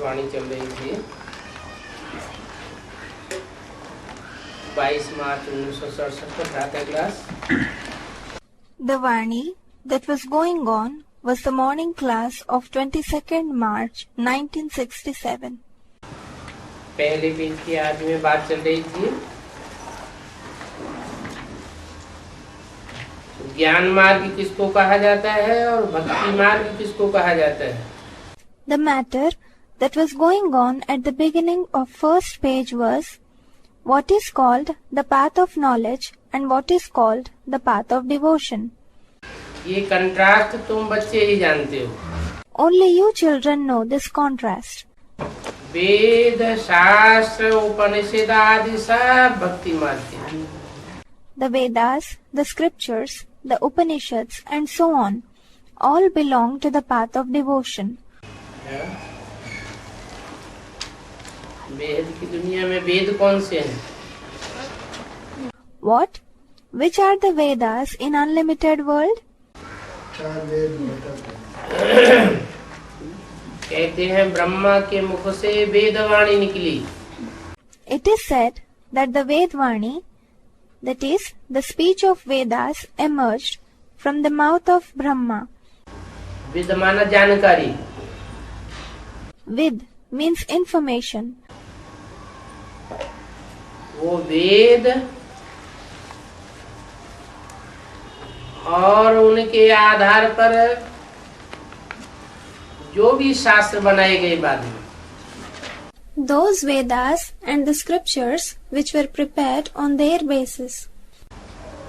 वाणी चल रही थी 22 मार्च 1967 प्रातः class. The Vani that was going on was the morning class of 22nd March 1967. पहले पेज की आज में बात चल रही थी ज्ञान मार्ग किसको कहा जाता है और भक्ति मार्ग किसको कहा जाता है। The matter that was going on at the beginning of first page was what is called the path of knowledge and what is called the path of devotion. ये कंट्रास्ट तुम बच्चे ही जानते हो। Only you children know this contrast. वेद शास्त्र उपनिषद आदि सब भक्ति मार्ग के। The Vedas, the scriptures, the Upanishads and so on all belong to the path of devotion. वेद की दुनिया में वेद कौन से हैं? What? Which are the Vedas in unlimited world? कहते हैं ब्रह्मा के मुख से वेदवाणी निकली। It is said that the Vedvani, that is, the speech of Vedas, emerged from the mouth of Brahma. वेद माना जानकारी। Vid means information. वो वेद और उनके आधार पर जो भी शास्त्र बनाए गए बाद में, Those Vedas and the scriptures which were prepared on their basis.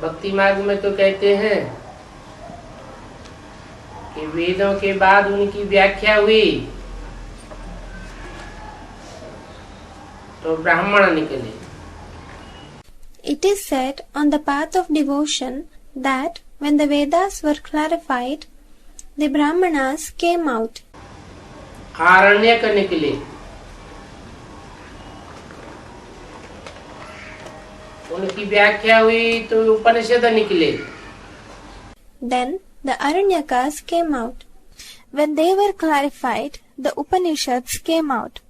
भक्ति मार्ग में तो कहते हैं कि वेदों के बाद उनकी व्याख्या हुई तो ब्राह्मण निकले। It is said on the path of devotion that when the Vedas were clarified, the Brahmanas came out. आरण्यक निकले। उनकी व्याख्या हुई तो उपनिषद निकले। Then the Aranyakas came out. When they were clarified, the Upanishads came out.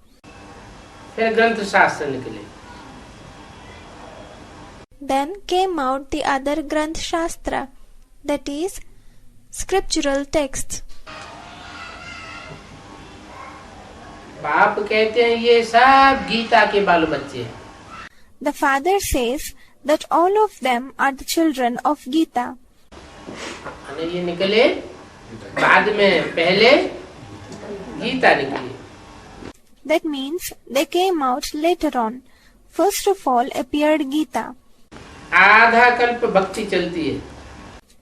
फिर ग्रंथ शास्त्र निकले। Then came out the other Granth Shastra, that is, scriptural texts. बाप कहते हैं ये सब गीता के बाल बच्चे हैं। The father says that all of them are the children of Gita. ये निकले बाद में, पहले गीता निकली। That means they came out later on. First of all appeared Gita. आधा कल्प भक्ति चलती है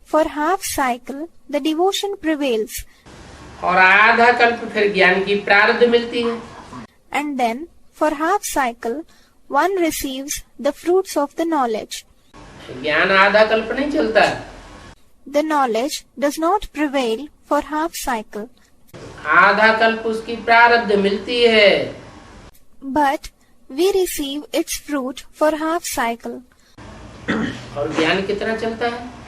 For half cycle, the devotion prevails. और आधा कल्प फिर ज्ञान की प्रारब्ध मिलती है। And then, for half cycle, one receives the fruits of the knowledge. ज्ञान आधा कल्प नहीं चलता। The knowledge does not prevail for half cycle. आधा कल्प उसकी प्रारब्ध मिलती है। But we receive its fruit for half cycle. और ज्ञान कितना चलता है?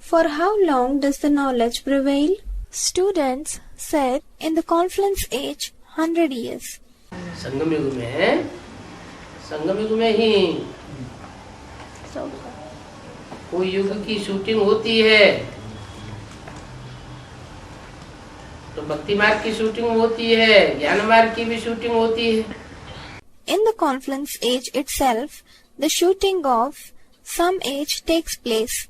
For how long does the knowledge prevail? Students said in the confluence age 100 years. संगम युग में, संगम युग में ही कोई युग की शूटिंग होती है तो भक्ति मार्ग की शूटिंग होती है, ज्ञान मार्ग की भी शूटिंग होती है। In the confluence age itself, the shooting of some age takes place.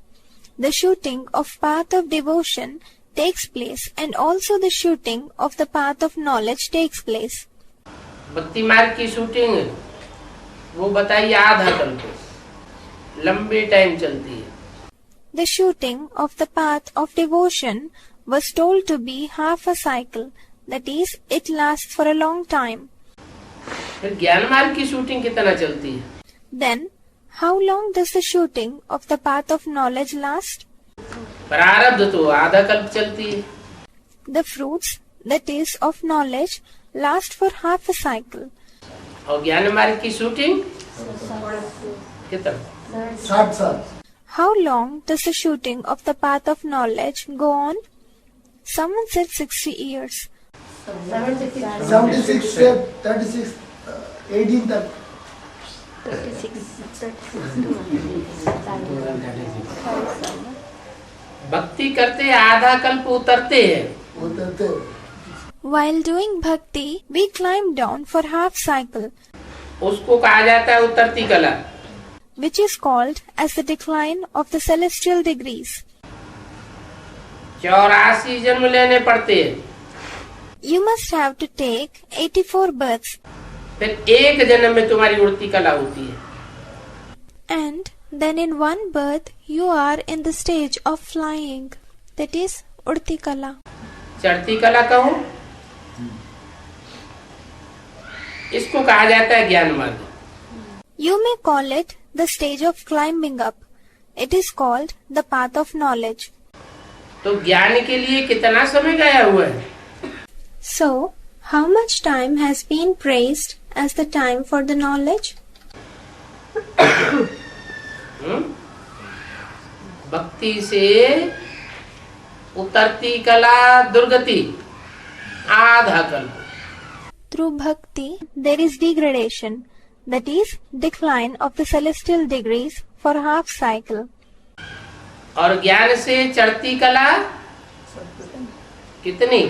The shooting of path of devotion takes place and also the shooting of the path of knowledge takes place. भक्ति मार्ग की shooting वो बताइए आधा कल्प, लंबे time चलती है। The shooting of the path of devotion was told to be half a cycle, that is, it lasts for a long time. फिर ज्ञान मार्ग की शूटिंग कितना चलती है? Then, how long does the shooting of the path of knowledge last? प्रारब्ध तो आधा कल्प चलती है। The fruits, that is, of knowledge, last for half a cycle. और ज्ञान मार्ग की शूटिंग कितना? 60 साल। How long does the shooting of the path of knowledge go on? Someone said 60 years. 76 से 36 18 तक. भक्ति करते आधा कल्प उतरते हैं. उतरते. While doing bhakti, we climb down for half cycle, उसको कहा जाता है उतरती कला. which is called as the decline of the celestial degrees. 84 जन्म लेने पड़ते हैं. You must have to take 84 births, फिर एक जन्म में तुम्हारी उड़ती कला होती है. and then in one birth you are in the stage of flying, that is Udti Kala. चढ़ती कला कहो. इसको कहा जाता है ज्ञान मार्ग. You may call it the stage of climbing up. It is called the path of knowledge. तो ज्ञान के लिए कितना समय गया हुआ है? So, how much time has been praised as the time for the knowledge? भक्ति से उतरती कला दुर्गति आधा कल्प. Through bhakti, there is degradation, that is, decline of the celestial degrees for half cycle. और ज्ञान से चढ़ती कला कितनी?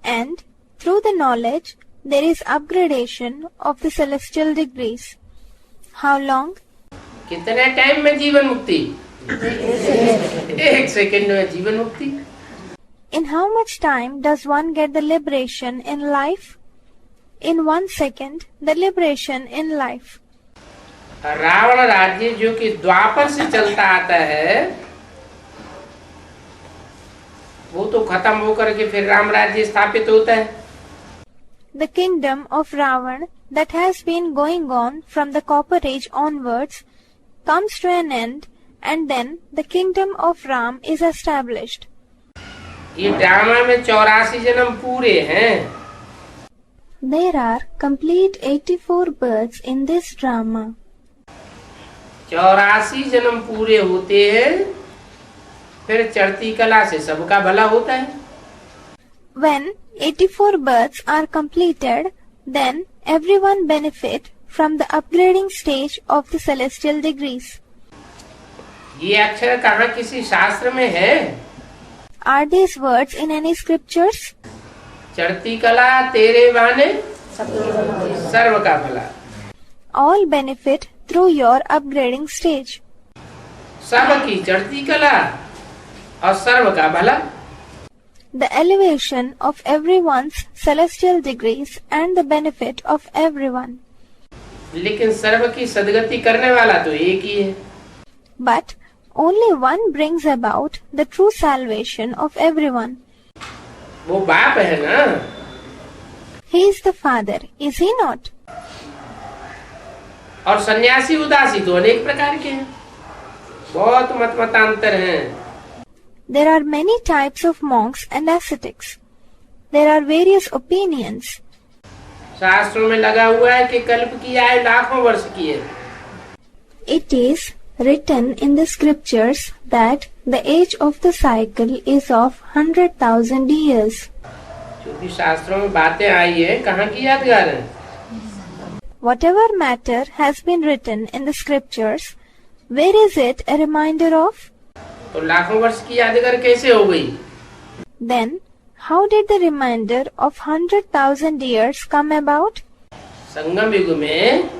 And through the knowledge, there is upgradation of the celestial degrees. How long? कितने टाइम में जीवन मुक्ति? 1 सेकंड में जीवन मुक्ति. In how much time does one get the liberation in life? In 1 second, the liberation in life. Ravan राज्य जो कि द्वापर से चलता आता है, वो तो खत्म होकर के फिर राम राज्य स्थापित होता है. The kingdom of Ravan that has been going on from the Copper Age onwards comes to an end, and then the kingdom of Ram is established. ये ड्रामा में 84 जन्म पूरे हैं. There are complete 84 births in this drama. 84 जन्म पूरे होते हैं, फिर चढ़ती कला से सबका भला होता है. When 84 births are completed, then everyone benefit from the upgrading stage of the celestial degrees. ये अक्षर कहाँ किसी शास्त्र में है? Are these words in any scriptures? चढ़ती कला तेरे बहाने सर्व का भला. All benefit through your upgrading stage. सबकी चढ़ती कला और सर्व का भला. The elevation of everyone's celestial degrees and the benefit of everyone. लेकिन सर्व की सदगति करने वाला तो एक ही है. But only one brings about the true salvation of everyone. वो बाप है ना. He is the Father, is he not? और सन्यासी उदासी तो अनेक प्रकार के हैं. बहुत मतांतर हैं. There are many types of monks and ascetics. There are various opinions. शास्त्रों में लगा हुआ है कि कल्प की आयु लाखों वर्ष की है. It is written in the scriptures that the age of the cycle is of 100,000 years. क्योंकि शास्त्रों में बातें आई है, कहाँ की यादगार है. Whatever matter has been written in the scriptures, where is it a reminder of? तो लाखों वर्ष की यादगार कैसे हो गई? Then, how did the reminder of 100,000 years come about? संगम युग में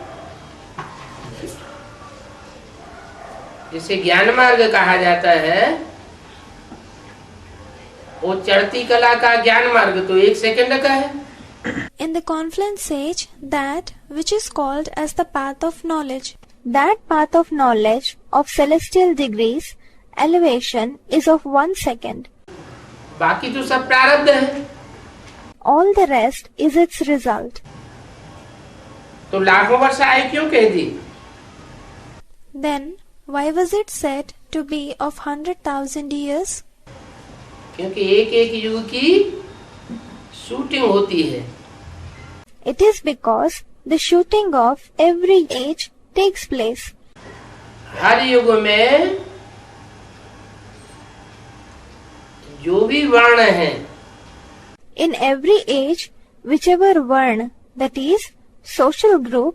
जिसे ज्ञान मार्ग कहा जाता है, वो चढ़ती कला का ज्ञान मार्ग तो 1 सेकंड का है. In the confluence stage, that which is called as the path of knowledge, that path of knowledge of celestial degrees, elevation is of 1 second. बाकी तो सब प्रारब्ध है. All the rest is its result. तो लाखों वर्ष आयु क्यों कह दी? Then, why was it said to be of 100,000 years? क्योंकि एक एक युग की शूटिंग होती है. It is because the shooting of every age takes place. हर युग में जो भी वर्ण है, In every age, whichever varna, that is, social group,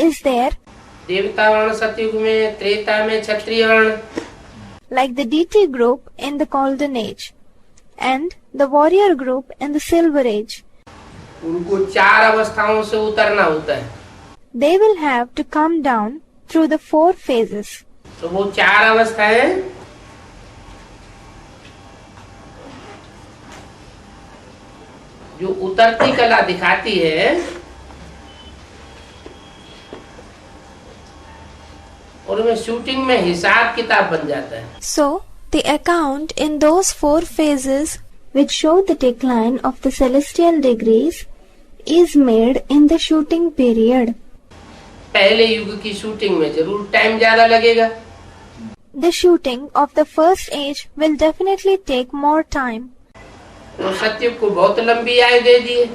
is there, देवता वर्ण सतयुग में, त्रेता में क्षत्रिय वर्ण, like the deity group in the golden age, and the warrior group in the silver age, उनको 4 अवस्थाओं से उतरना होता है। they will have to come down through the 4 phases. तो वो 4 अवस्थाएं जो उतरती कला दिखाती है, और उनमें शूटिंग में हिसाब किताब बन जाता है। So, the account in those 4 phases which show the decline of the celestial degrees is made in the shooting period. पहले युग की शूटिंग में जरूर टाइम ज्यादा लगेगा। The shooting of the first age will definitely take more time. तो सतयुग को बहुत लंबी आयु दे दिए।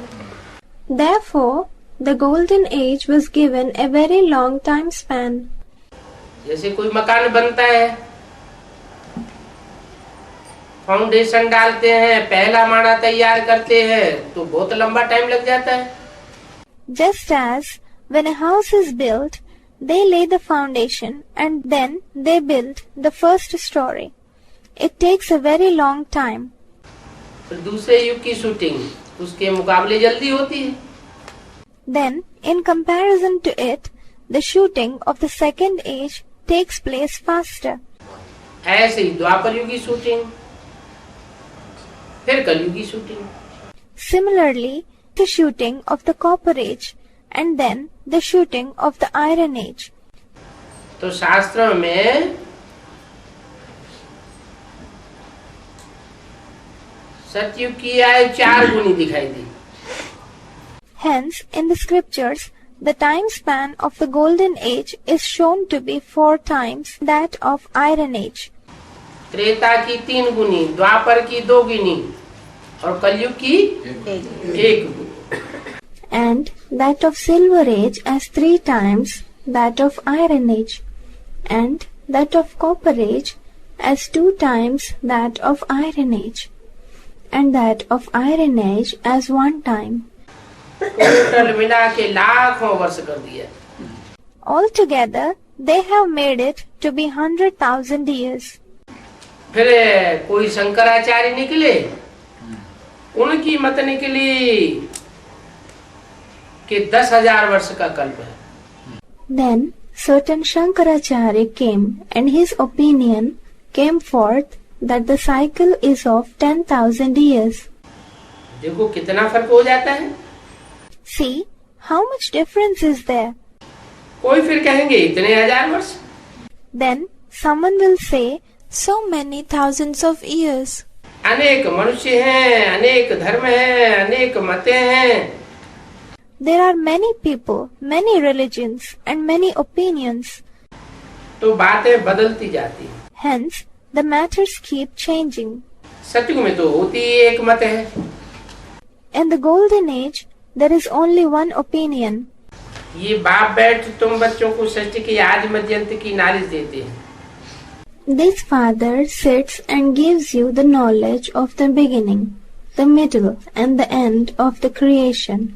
Therefore, the golden age was given a very long time span. जैसे कोई मकान बनता है, फाउंडेशन डालते हैं, पहला माड़ा तैयार करते हैं, तो बहुत लंबा टाइम लग जाता है। Just as when a house is built, they lay the foundation and then they build the first story. It takes a very long time. फिर दूसरे युग की शूटिंग उसके मुकाबले जल्दी होती है। Then, in comparison to it, the shooting of the second age takes place faster. ऐसे ही द्वापर युग की शूटिंग, फिर कलयुग की shooting. Similarly, the shooting of the copper age and then the shooting of the iron age. तो शास्त्रों में सतयुग की आयु 4 गुनी दिखाई दी। Hence, in the scriptures, the time span of the golden age is shown to be 4 times that of iron age. Treta की 3 गुनी, द्वापर की 2 गुनी और कलयुग की 1 गुनी। And that of silver age as 3 times that of iron age, and that of copper age as 2 times that of iron age, and that of iron age as 1 time. Total मिला के लाखों वर्ष कर दिया। Altogether, they have made it to be 100,000 years. फिर कोई शंकराचार्य निकले, उनकी मत निकली कि 10,000 वर्ष का कल्प है। Then certain Shankaracharya came, and his opinion came forth that the cycle is of 10,000 years. देखो कितना फर्क हो जाता है। See how much difference is there. कोई फिर कहेंगे इतने 1000 वर्ष, Then someone will say so many thousands of years. अनेक मनुष्य हैं, अनेक धर्म हैं, अनेक मतें हैं। There are many people, many religions, and many opinions. तो बातें बदलती जाती हैं। Hence, the matters keep changing. सतयुग में तो होती ही एक मत है। In the golden age, there is only one opinion. ये बाप बैठ तुम बच्चों को सृष्टि की आदि मध्यंत की नॉलेज देते हैं। This father sits and gives you the knowledge of the beginning, the middle, and the end of the creation.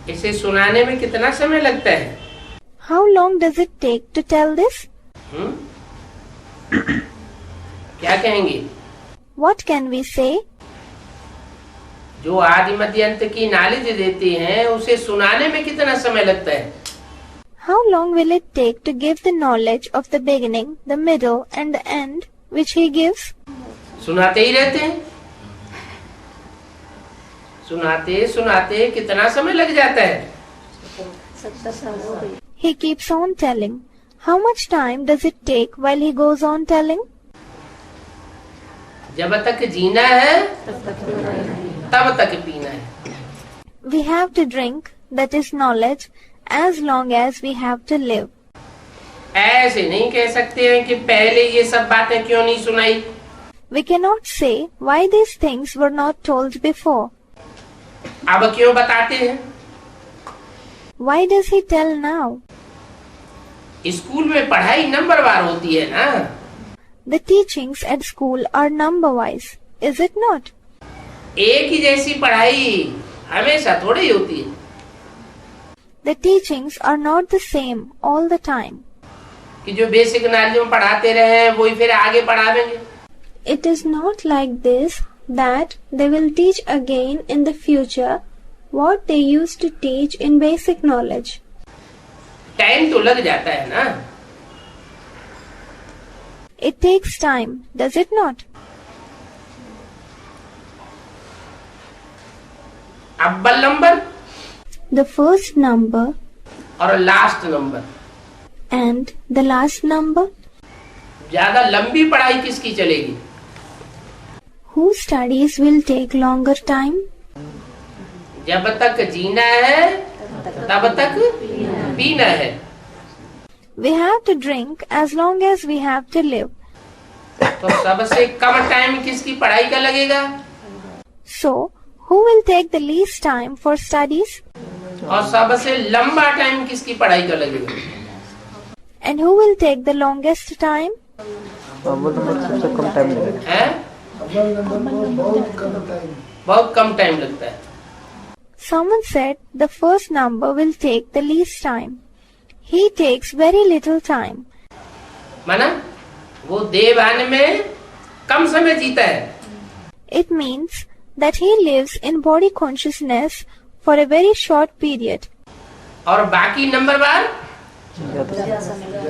इसे सुनाने में कितना समय लगता है? How long does it take to tell this? क्या कहेंगे? What can we say? जो आदि मध्यंत की नॉलेज देते हैं उसे सुनाने में कितना समय लगता है? How long will it take to give the knowledge of the beginning, the middle, and the end, which he gives? सुनाते ही रहते हैं। सुनाते सुनाते कितना समय लग जाता है? He keeps on telling. How much time does it take while he goes on telling? जब तक जीना है तब तक पीना है। We have to drink, that is knowledge, as long as we have to live. ऐसे नहीं कह सकते हैं कि पहले ये सब बातें क्यों नहीं सुनाई। We cannot say why these things were not told before. अब क्यों बताते हैं? Why does he tell now? School में पढ़ाई नंबरवार होती है ना। The teachings at school are number-wise. is it not? एक ही जैसी पढ़ाई हमेशा थोड़ी ही होती है The teachings are not the same all the time. कि जो बेसिक नॉलेज में पढ़ाते रहे वही फिर आगे पढ़ावेंगे. It is not like this that they will teach again in the future what they used to teach in basic knowledge. Time तो लग जाता है ना. It takes time, does it not? अव्वल नंबर The first number और last number. and the last number. ज्यादा लंबी पढ़ाई किसकी चलेगी? Whose studies will take longer time? जब तक जीना है तब तक पीना है. We have to drink as long as we have to live. तो सबसे कम टाइम किसकी पढ़ाई का लगेगा? So, who will take the least time for studies? और सबसे लंबा टाइम किसकी पढ़ाई का लगेगा? And who will take the longest time? अव्वल नंबर सबसे कम टाइम लगेगा. हैं? अव्वल नंबर को बहुत कम टाइम. बहुत कम टाइम लगता है. Someone said the first number will take the least time. He takes very little time. माना वो देवान में कम समय जीता है. It means that he lives in body consciousness for a very short period. और बाकी नंबर बार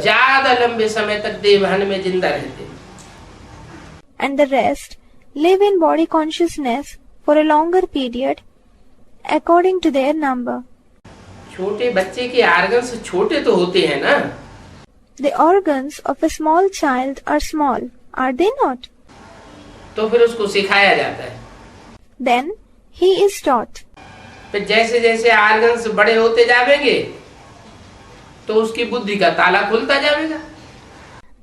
ज्यादा लंबे समय तक देवान में जिंदा रहते. And the rest live in body consciousness for a longer period according to their number. छोटे बच्चे के ऑर्गन्स छोटे तो होते हैं ना. The organs of a small child are small, are they not? तो फिर उसको सिखाया जाता है. Then he is taught. फिर जैसे जैसे ऑर्गन्स बड़े होते जाएंगे तो उसकी बुद्धि का ताला खुलता जाएगा.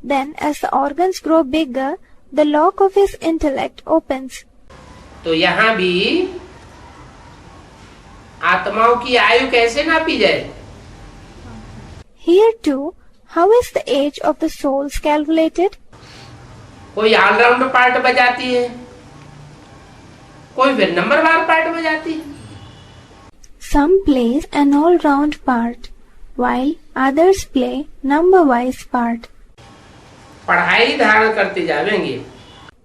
Then as the organs grow bigger, the lock of his intellect opens. तो यहाँ भी आत्माओं की आयु कैसे नापी जाए? Here too, how is the age of the souls calculated? कोई ऑलराउंड पार्ट बजाती है, कोई फिर नंबरवार पार्ट बजाती है. Some plays an all-round part, while others play number-wise part. पढ़ाई धारण करते जाएंगे.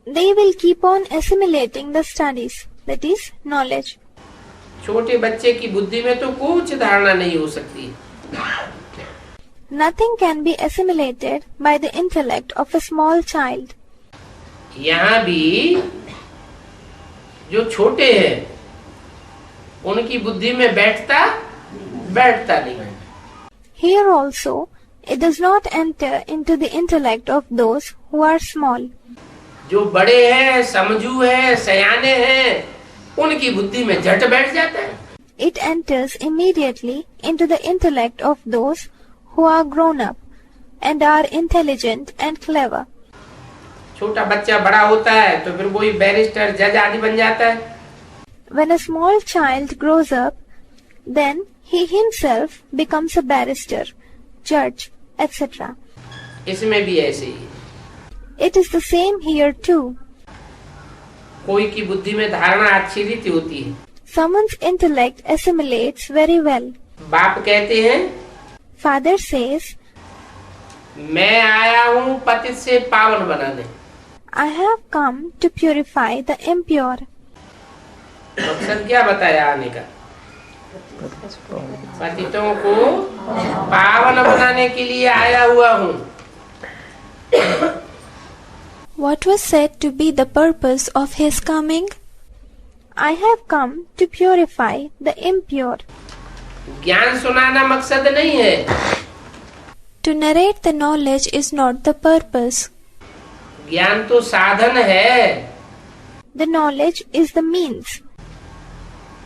They will keep on assimilating the studies, that is, knowledge. छोटे बच्चे की बुद्धि में तो कुछ धारणा नहीं हो सकती. Nothing can be assimilated by the intellect of a small child. यहाँ भी जो छोटे हैं उनकी बुद्धि में बैठता नहीं. Here also, it does not enter into the intellect of those who are small. जो बड़े हैं, समझू हैं, सयाने हैं, उनकी बुद्धि में झट बैठ जाता है. It enters immediately into the intellect of those who are grown up and are intelligent and clever. छोटा बच्चा बड़ा होता है तो फिर वही बैरिस्टर, जज आदि बन जाता है. When a small child grows up, then he himself becomes a barrister, judge, etc. इसमें भी ऐसे ही. It is the same here too. कोई की बुद्धि में धारणा अच्छी रीति होती है. Someone's intellect assimilates very well. बाप कहते हैं Father says, मैं आया हूँ पतित से पावन बनाने. I have come to purify the impure. मकसद क्या बताया आने का? पतितों को पावन बनाने के लिए आया हुआ हूँ. What was said to be the purpose of his coming? I have come to purify the impure. ज्ञान सुनाना मकसद नहीं है. To narrate the knowledge is not the purpose. ज्ञान तो साधन है. The knowledge is the means.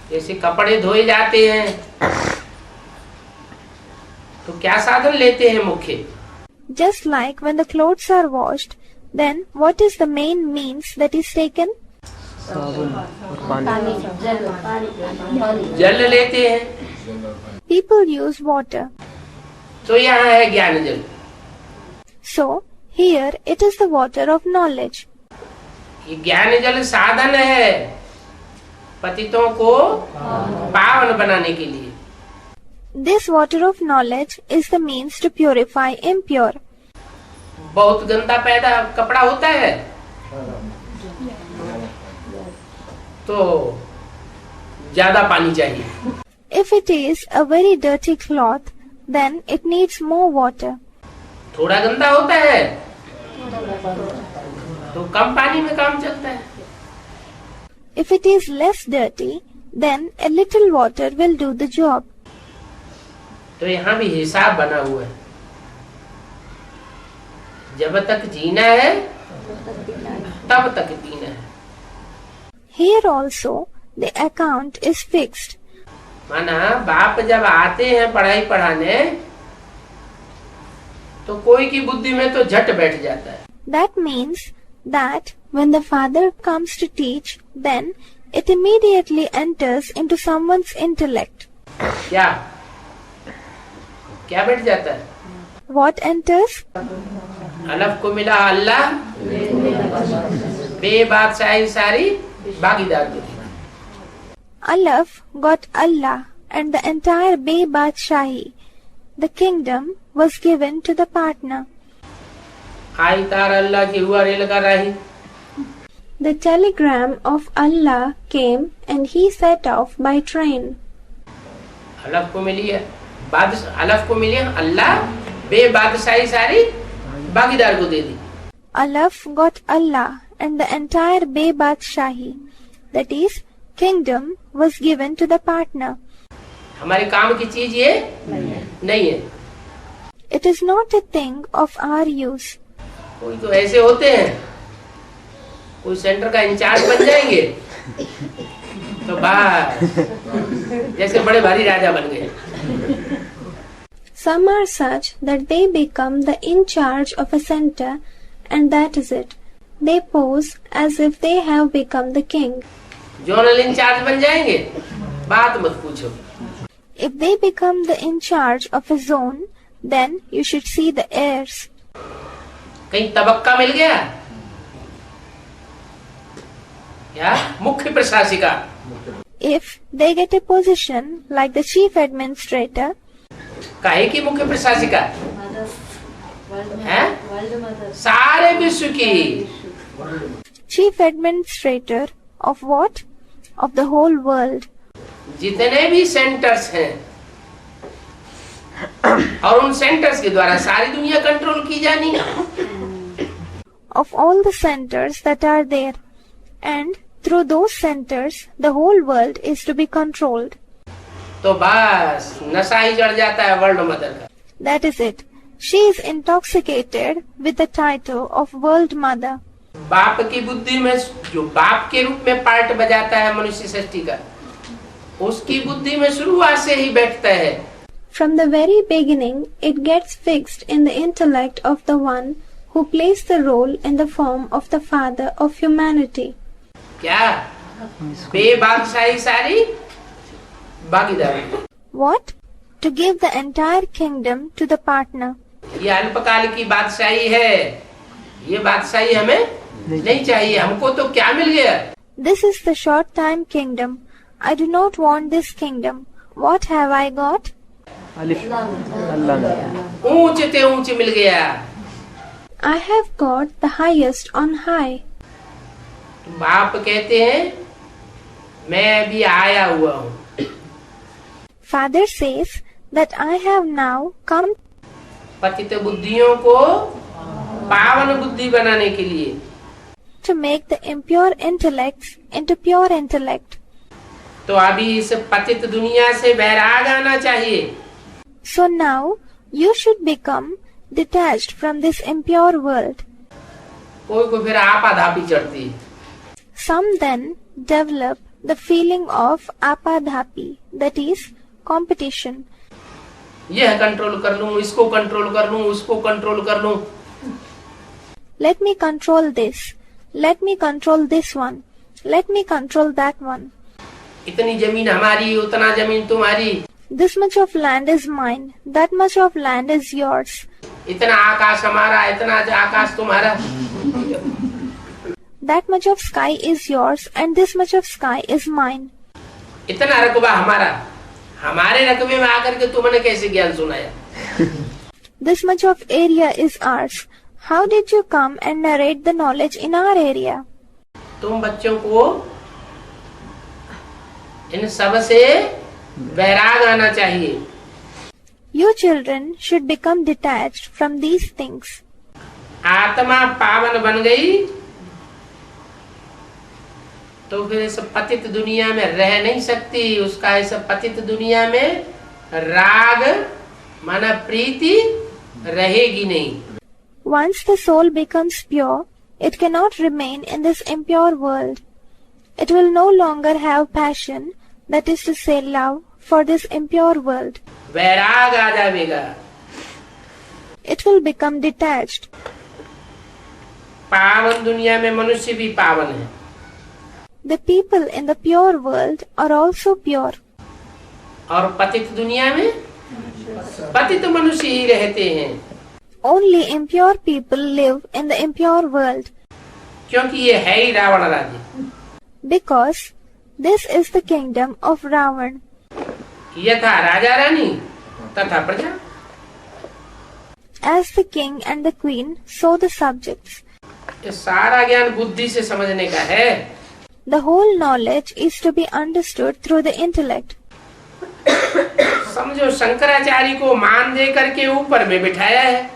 जैसे कपड़े धोए जाते हैं तो क्या साधन लेते हैं मुख्य? Just like when the clothes are washed, then what is the main means that is taken? साबुन और पानी. जल लेते हैं. People use water. तो यहाँ है ज्ञान जल. So, here it is the water of knowledge. ये ज्ञान जल साधन है पतितों को पावन बनाने के लिए। This water of knowledge is the means to purify impure. बहुत गंदा पैदा कपड़ा होता है तो ज्यादा पानी चाहिए। If it is a very dirty cloth, then it needs more water. थोड़ा गंदा होता है तो कम पानी में काम चलता है। If it is less dirty, then a little water will do the job. तो यहाँ भी हिसाब बना हुआ है, जब तक जीना है तब तक पीना है। Here also, the account is fixed. माना बाप जब आते हैं पढ़ाई पढ़ाने तो कोई की बुद्धि में तो झट बैठ जाता है। That means that when the father comes to teach, then it immediately enters into someone's intellect. क्या क्या बैठ जाता है? What enters? अलफ को मिला अल्लाह, बेबादशाही सारी भागीदार को दी। Alaf got Allah and the entire Bay Badshahi. The kingdom was given to the partner. आई तार अल्लाह की हुआ रेलगाड़ी राही। The telegram of Allah came and he set off by train. अलफ को मिली है अलफ को मिली है अल्लाह, बेबादशाही सारी भागीदार को दे दी। Alaf got Allah and the entire Bay Badshahi. That is, kingdom was given to the partner. हमारे काम की चीज ये नहीं है। It is not a thing of our use. कोई तो ऐसे होते हैं, कोई सेंटर का इंचार्ज बन जाएंगे तो बस जैसे बड़े भारी राजा बन गए। Some are such that they become the in charge of a center, and that is it. They pose as if they have become the king. Zonal in charge बन जाएंगे, बात मत पूछो। If they become the in charge of a zone, then you should see the heirs. कहीं तबक्का मिल गया क्या? मुख्य प्रशासिका। If they get a position like the chief administrator, काहे की मुख्य प्रशासिका है? सारे विश्व की। chief administrator of what? Of the whole world. जितने भी सेंटर्स हैं और उन सेंटर्स के द्वारा सारी दुनिया कंट्रोल की जानी है। Of all the centers that are there, and through those centers the whole world is to be controlled. तो बस नशा ही चढ़ जाता है वर्ल्ड मदर का। That is it. She is intoxicated with the title of World Mother. बाप की बुद्धि में जो बाप के रूप में पार्ट बजाता है मनुष्य सृष्टि का, उसकी बुद्धि में शुरुआत से ही बैठता है। From the very beginning, it gets fixed in the intellect of the one who plays the role in the form of the father of humanity. क्या? बेबादशाही सारी भागीदारी। What? To give the entire kingdom to the partner. ये अल्पकाल की बादशाही है, ये बादशाही हमें नहीं चाहिए। हमको तो क्या मिल गया? This is the short time kingdom. I do not want this kingdom. What have I got? अल्लाह ऊंच ते ऊंच मिल गया। I have got the highest on high. बाप कहते हैं मैं अभी आया हुआ हूँ। Father says that I have now come पतित बुद्धियों को पावन बुद्धि बनाने के लिए। to make the impure intellects into pure intellect. तो अभी इस पतित दुनिया से बैराग आना चाहिए। So now you should become detached from this impure world. कोई को फिर आपाधापी चढ़ती है। Some then develop the feeling of apadhapi, that is competition. यह कंट्रोल कर लूं, इसको कंट्रोल कर लूं, उसको कंट्रोल कर लूं। Let me control this. Let me control this one. Let me control that one. इतनी जमीन हमारी, उतना जमीन तुम्हारी। This much of land is mine. That much of land is yours. इतना आकाश हमारा, इतना आकाश तुम्हारा। that much of sky is yours and this much of sky is mine. इतना रकबा हमारा, हमारे रकबे में आकर के तुमने कैसे ज्ञान सुनाया? This much of area is ours. How did you come and narrate the knowledge in our area? तुम बच्चों को इन सब से वैराग आना चाहिए. You children should become detached from these things. आत्मा पावन बन गई तो फिर इस पतित दुनिया में रह नहीं सकती. उसका इस पतित दुनिया में राग माना प्रीति रहेगी नहीं. Once the soul becomes pure, it cannot remain in this impure world. It will no longer have passion, that is to say love, for this impure world. वैराग आ जाएगा. It will become detached. पावन दुनिया में मनुष्य भी पावन है. The people in the pure world are also pure. और पतित दुनिया में पतित मनुष्य ही रहते हैं. Only impure people live in the impure world. क्योंकि ये है ही रावण राज्य. Because this is the kingdom of Ravan. यथा राजा रानी तथा प्रजा. As the king and the queen, so the subjects. ये सारा ज्ञान बुद्धि से समझने का है. The whole knowledge is to be understood through the intellect. समझो शंकराचार्य को मान दे करके ऊपर में बिठाया है.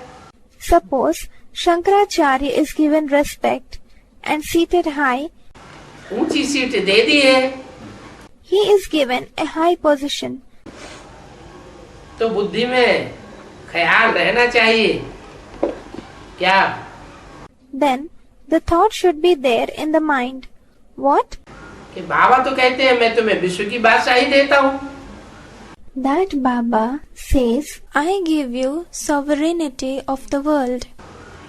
Suppose Shankaracharya is given respect and seated high. ऊंची सीट दे दी है. He is given a high position. तो बुद्धि में ख्याल रहना चाहिए. क्या? Then the thought should be there in the mind. What? कि बाबा तो कहते हैं मैं तुम्हें विश्व की बादशाही देता हूँ. That Baba says, I give you sovereignty of the world.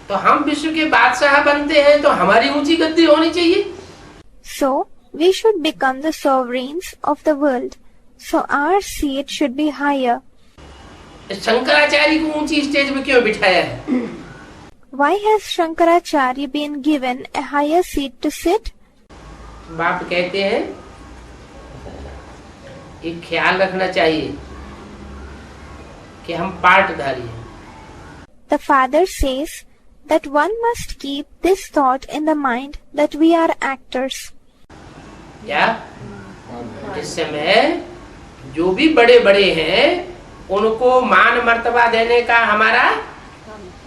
तो हम विश्व के बादशाह बनते हैं तो हमारी ऊंची गद्दी होनी चाहिए. So we should become the sovereigns of the world. So our seat should be higher. Shankaracharya को ऊंची स्टेज में क्यों बिठाया है? Why has Shankaracharya been given a higher seat to sit? बाप कहते हैं एक ख्याल रखना चाहिए कि हम पार्टधारी हैं. The father says that one must keep this thought in the mind that we are actors. क्या? इस समय जो भी बड़े बड़े हैं उनको मान मर्तबा देने का हमारा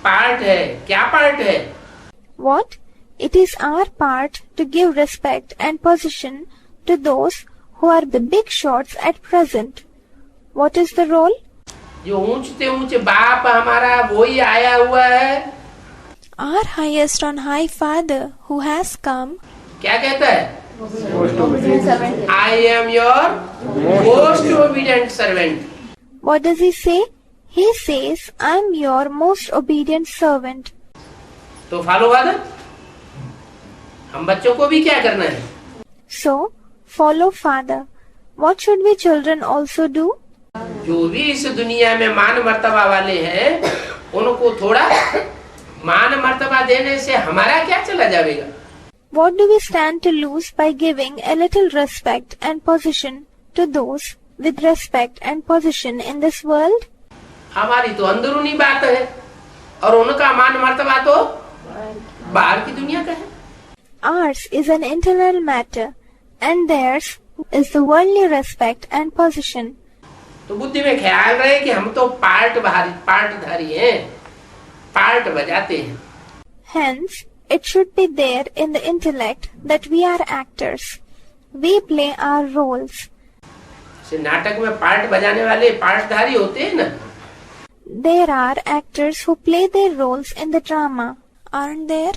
पार्ट है. क्या पार्ट है? What? It is our part to give respect and position to those who are the big shots at present. What is the role? जो ऊंचे ऊंचे बाप हमारा वही आया हुआ है. Our highest on high father who has come. क्या कहता है? I am your most obedient servant. What does he say? He says, I am your most obedient servant. तो फॉलो फादर. हम बच्चों को भी क्या करना है? So, follow father. What should we children also do? जो भी इस दुनिया में मान मर्तबा वाले हैं उनको थोड़ा मान मर्तबा देने से हमारा क्या चला जाएगा? What do we stand to lose by giving a little respect and position to those with respect and position in this world? हमारी तो अंदरूनी बात है और उनका मान मर्तबा तो बाहर की दुनिया का है. Ours is an internal matter and theirs is the worldly respect and position. तो बुद्धि में ख्याल रहे कि हम तो पार्टधारी हैं, पार्ट बजाते हैं. Hence, it should be there in the intellect that we are actors. We play our roles. नाटक में पार्ट बजाने वाले पार्टधारी होते हैं ना. There are actors who play their roles in the drama, aren't there?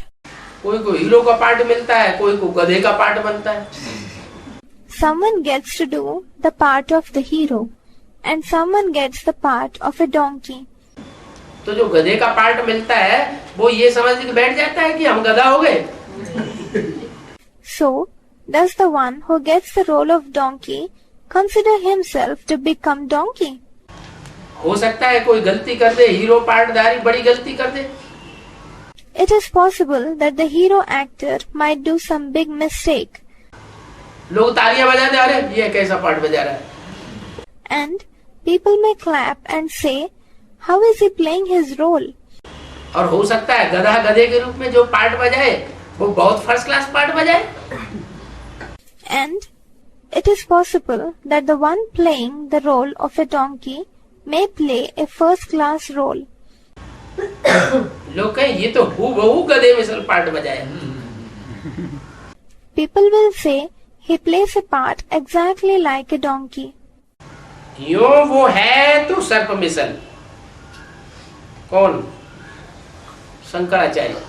कोई को हीरो का पार्ट मिलता है, कोई को गधे का पार्ट बनता है. Someone gets to do the part of the hero and someone gets the part of a donkey. तो जो गधे का पार्ट मिलता है वो ये समझ के बैठ जाता है कि हम गधा हो गए. So, does the one who gets the role of donkey consider himself to become donkey? हो सकता है कोई गलती कर दे, हीरो पार्टधारी बड़ी गलती कर दे. It is possible that the hero actor might do some big mistake, लोग तालियां बजा दे, अरे ये कैसा पार्ट बजा रहा है, and people may clap and say, how is he playing his role? और हो सकता है गधा गधे के रूप में जो पार्ट बजाए वो बहुत फर्स्ट क्लास पार्ट बजाए, And it is possible that the one playing the role of a donkey may play a first class role. लोग कहें ये तो हूबहू गधे मिसल पार्ट बजाए, People will say he plays a part exactly like a donkey. यूं वो है तो सर्प मिसल। कौन? Shankaracharya.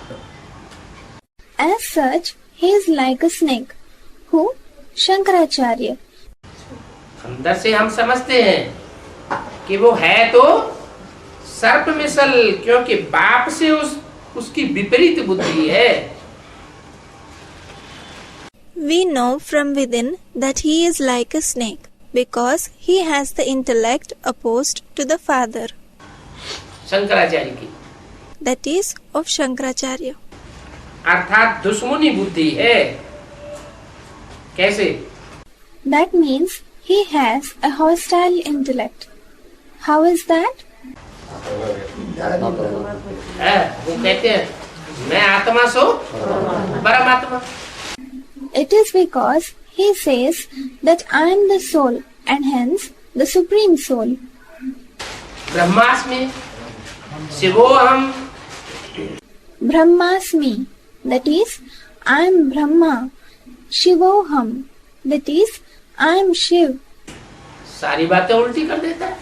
As such, he is like a snake. Who? Shankaracharya. अंदर से हम समझते हैं कि वो है तो सर्प मिसल, क्योंकि बाप से उसकी विपरीत बुद्धि है। We know from within that he is like a snake because he has the intellect opposed to the father, Shankaracharya की, that is of Shankaracharya. अर्थात दुश्मनी बुद्धि है। कैसे? That means he has a hostile intellect. How is that? वो कहते हैं मैं आत्मा सो परमात्मा। It is because he says that I am the soul and hence the supreme soul. ब्रह्मास्मि शिवोहम, Brahmasmi, that is I am Brahma. Shivoham, that is I am Shiv. सारी बातें उल्टी कर देता है।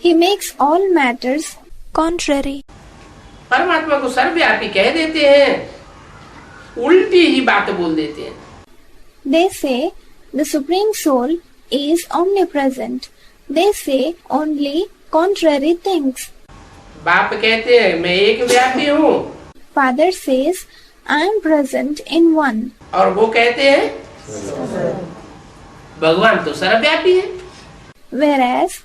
He makes all matters contrary. परमात्मा को सर्वव्यापी कह देते हैं, उल्टी ही बात बोल देते हैं। They say the supreme soul is omnipresent. They say only contrary things. बाप कहते हैं मैं एक व्यापी हूँ, Father says I am present in one. और वो कहते हैं भगवान तो सर्वव्यापी है। Whereas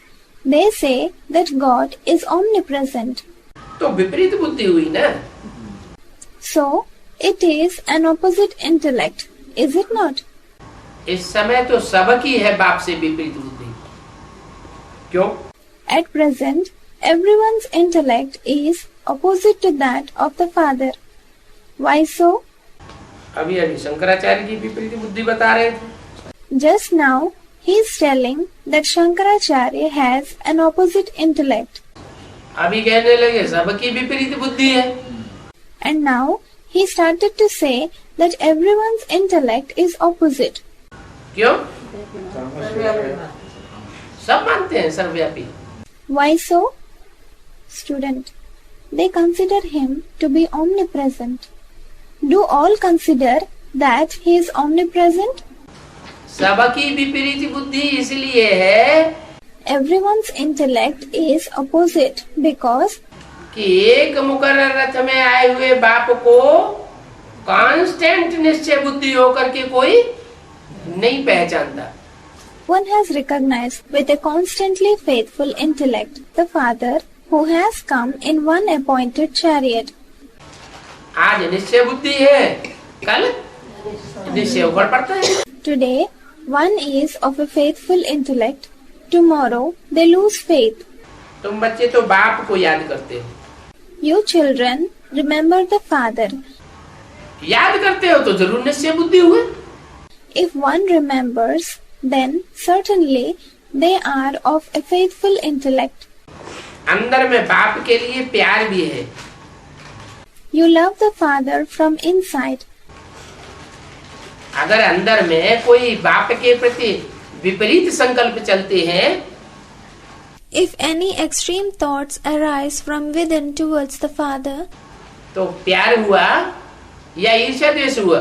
they say that God is omnipresent. तो विपरीत बुद्धि हुई ना। So it is an opposite intellect, is it not? इस समय तो सबकी है बाप से विपरीत बुद्धि। क्यों? At present, everyone's intellect is opposite to that of the Father. Why so? अभी अभी शंकराचार्य की विपरीत बुद्धि बता रहे थे। Just now, he is telling that Shankaracharya has an opposite intellect. अभी कहने लगे सबकी विपरीत बुद्धि है। And now, he started to say that everyone's intellect is opposite. क्यों? सब मानते हैं सर्वव्यापी। Why so? Student, they consider him to be omnipresent. Do all consider that he is omnipresent? सबकी विपरीत बुद्धि इसलिए है Everyone's intellect is opposite because कि एक मुकर्रर रथ में आए हुए बाप को कांस्टेंट निश्चय बुद्धि होकर के कोई नहीं पहचानता। one has recognized with a constantly faithful intellect the Father who has come in one appointed chariot. आज निश्चय बुद्धि है, कल निश्चय ऊपर पड़ता है। Today, one is of a faithful intellect. Tomorrow, they lose faith. तुम बच्चे तो बाप को याद करते हो, You children remember the Father. याद करते हो तो जरूर निश्चय बुद्धि हुए। If one remembers, then certainly they are of a faithful intellect. अंदर में बाप के लिए प्यार भी है। You love the Father from inside. अगर अंदर में कोई बाप के प्रति विपरीत संकल्प चलते हैं, If any extreme thoughts arise from within towards the Father, तो प्यार हुआ या ईर्ष्या द्वेष हुआ?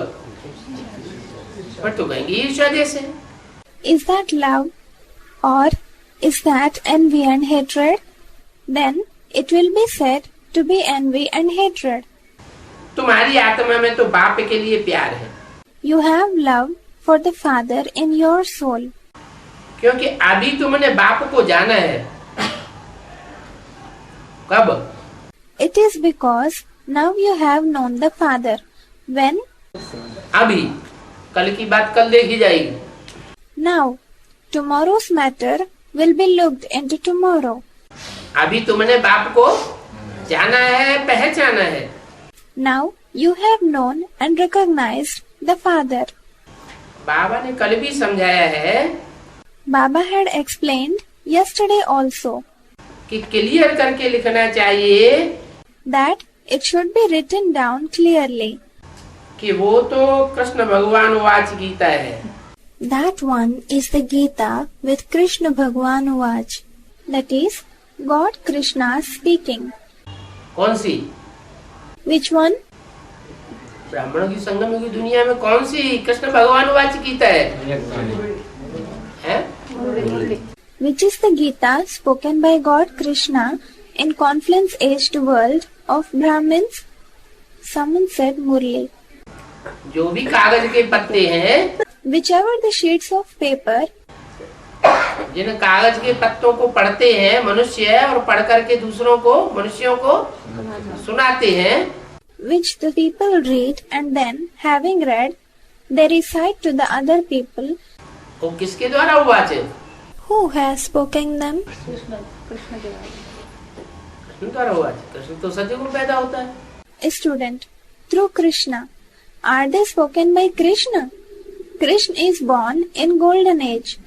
पर तो कहेंगे ईर्ष्या द्वेष है। Is that love or is that envy and hatred? Then it will be said to be envy and hatred. तुम्हारी आत्मा में तो बाप के लिए प्यार है, You have love for the Father in your soul. क्योंकि अभी तुमने बाप को जाना है। कब? It is because Now you have known the Father. When? अभी, कल की बात कल देखी जाएगी. Now. Tomorrow's matter will be looked into tomorrow. अभी तुमने बाप को जाना है, पहचाना है. Now you have known and recognized the Father. बाबा ने कल भी समझाया है Baba had explained yesterday also कि क्लियर करके लिखना चाहिए that it should be written down clearly. कि वो तो कृष्ण भगवान वाच गीता है. That one is the Gita with Krishna Bhagwan Vach. That is, God Krishna speaking. कौन सी? Which one? ब्राह्मणों की संगम की दुनिया में कौन सी कृष्ण भगवान वाच गीता है? हैं? Which is the Gita spoken by God Krishna in confluence aged world of Brahmins? Someone said Murli. जो भी कागज के पत्ते हैं, Whichever the sheets of paper, जिन कागज के पत्तों को पढ़ते हैं मनुष्य और पढ़ करके दूसरों को, मनुष्यों को सुनाते हैं, which the people read and then, having read, they recite to the other people. वो किसके द्वारा उवाच है? Who has spoken them? Krishna द्वारा उवाच. कृष्ण तो सतयुग में पैदा होता है. A student. Through Krishna. Are they spoken by Krishna? Krishna is born in golden age.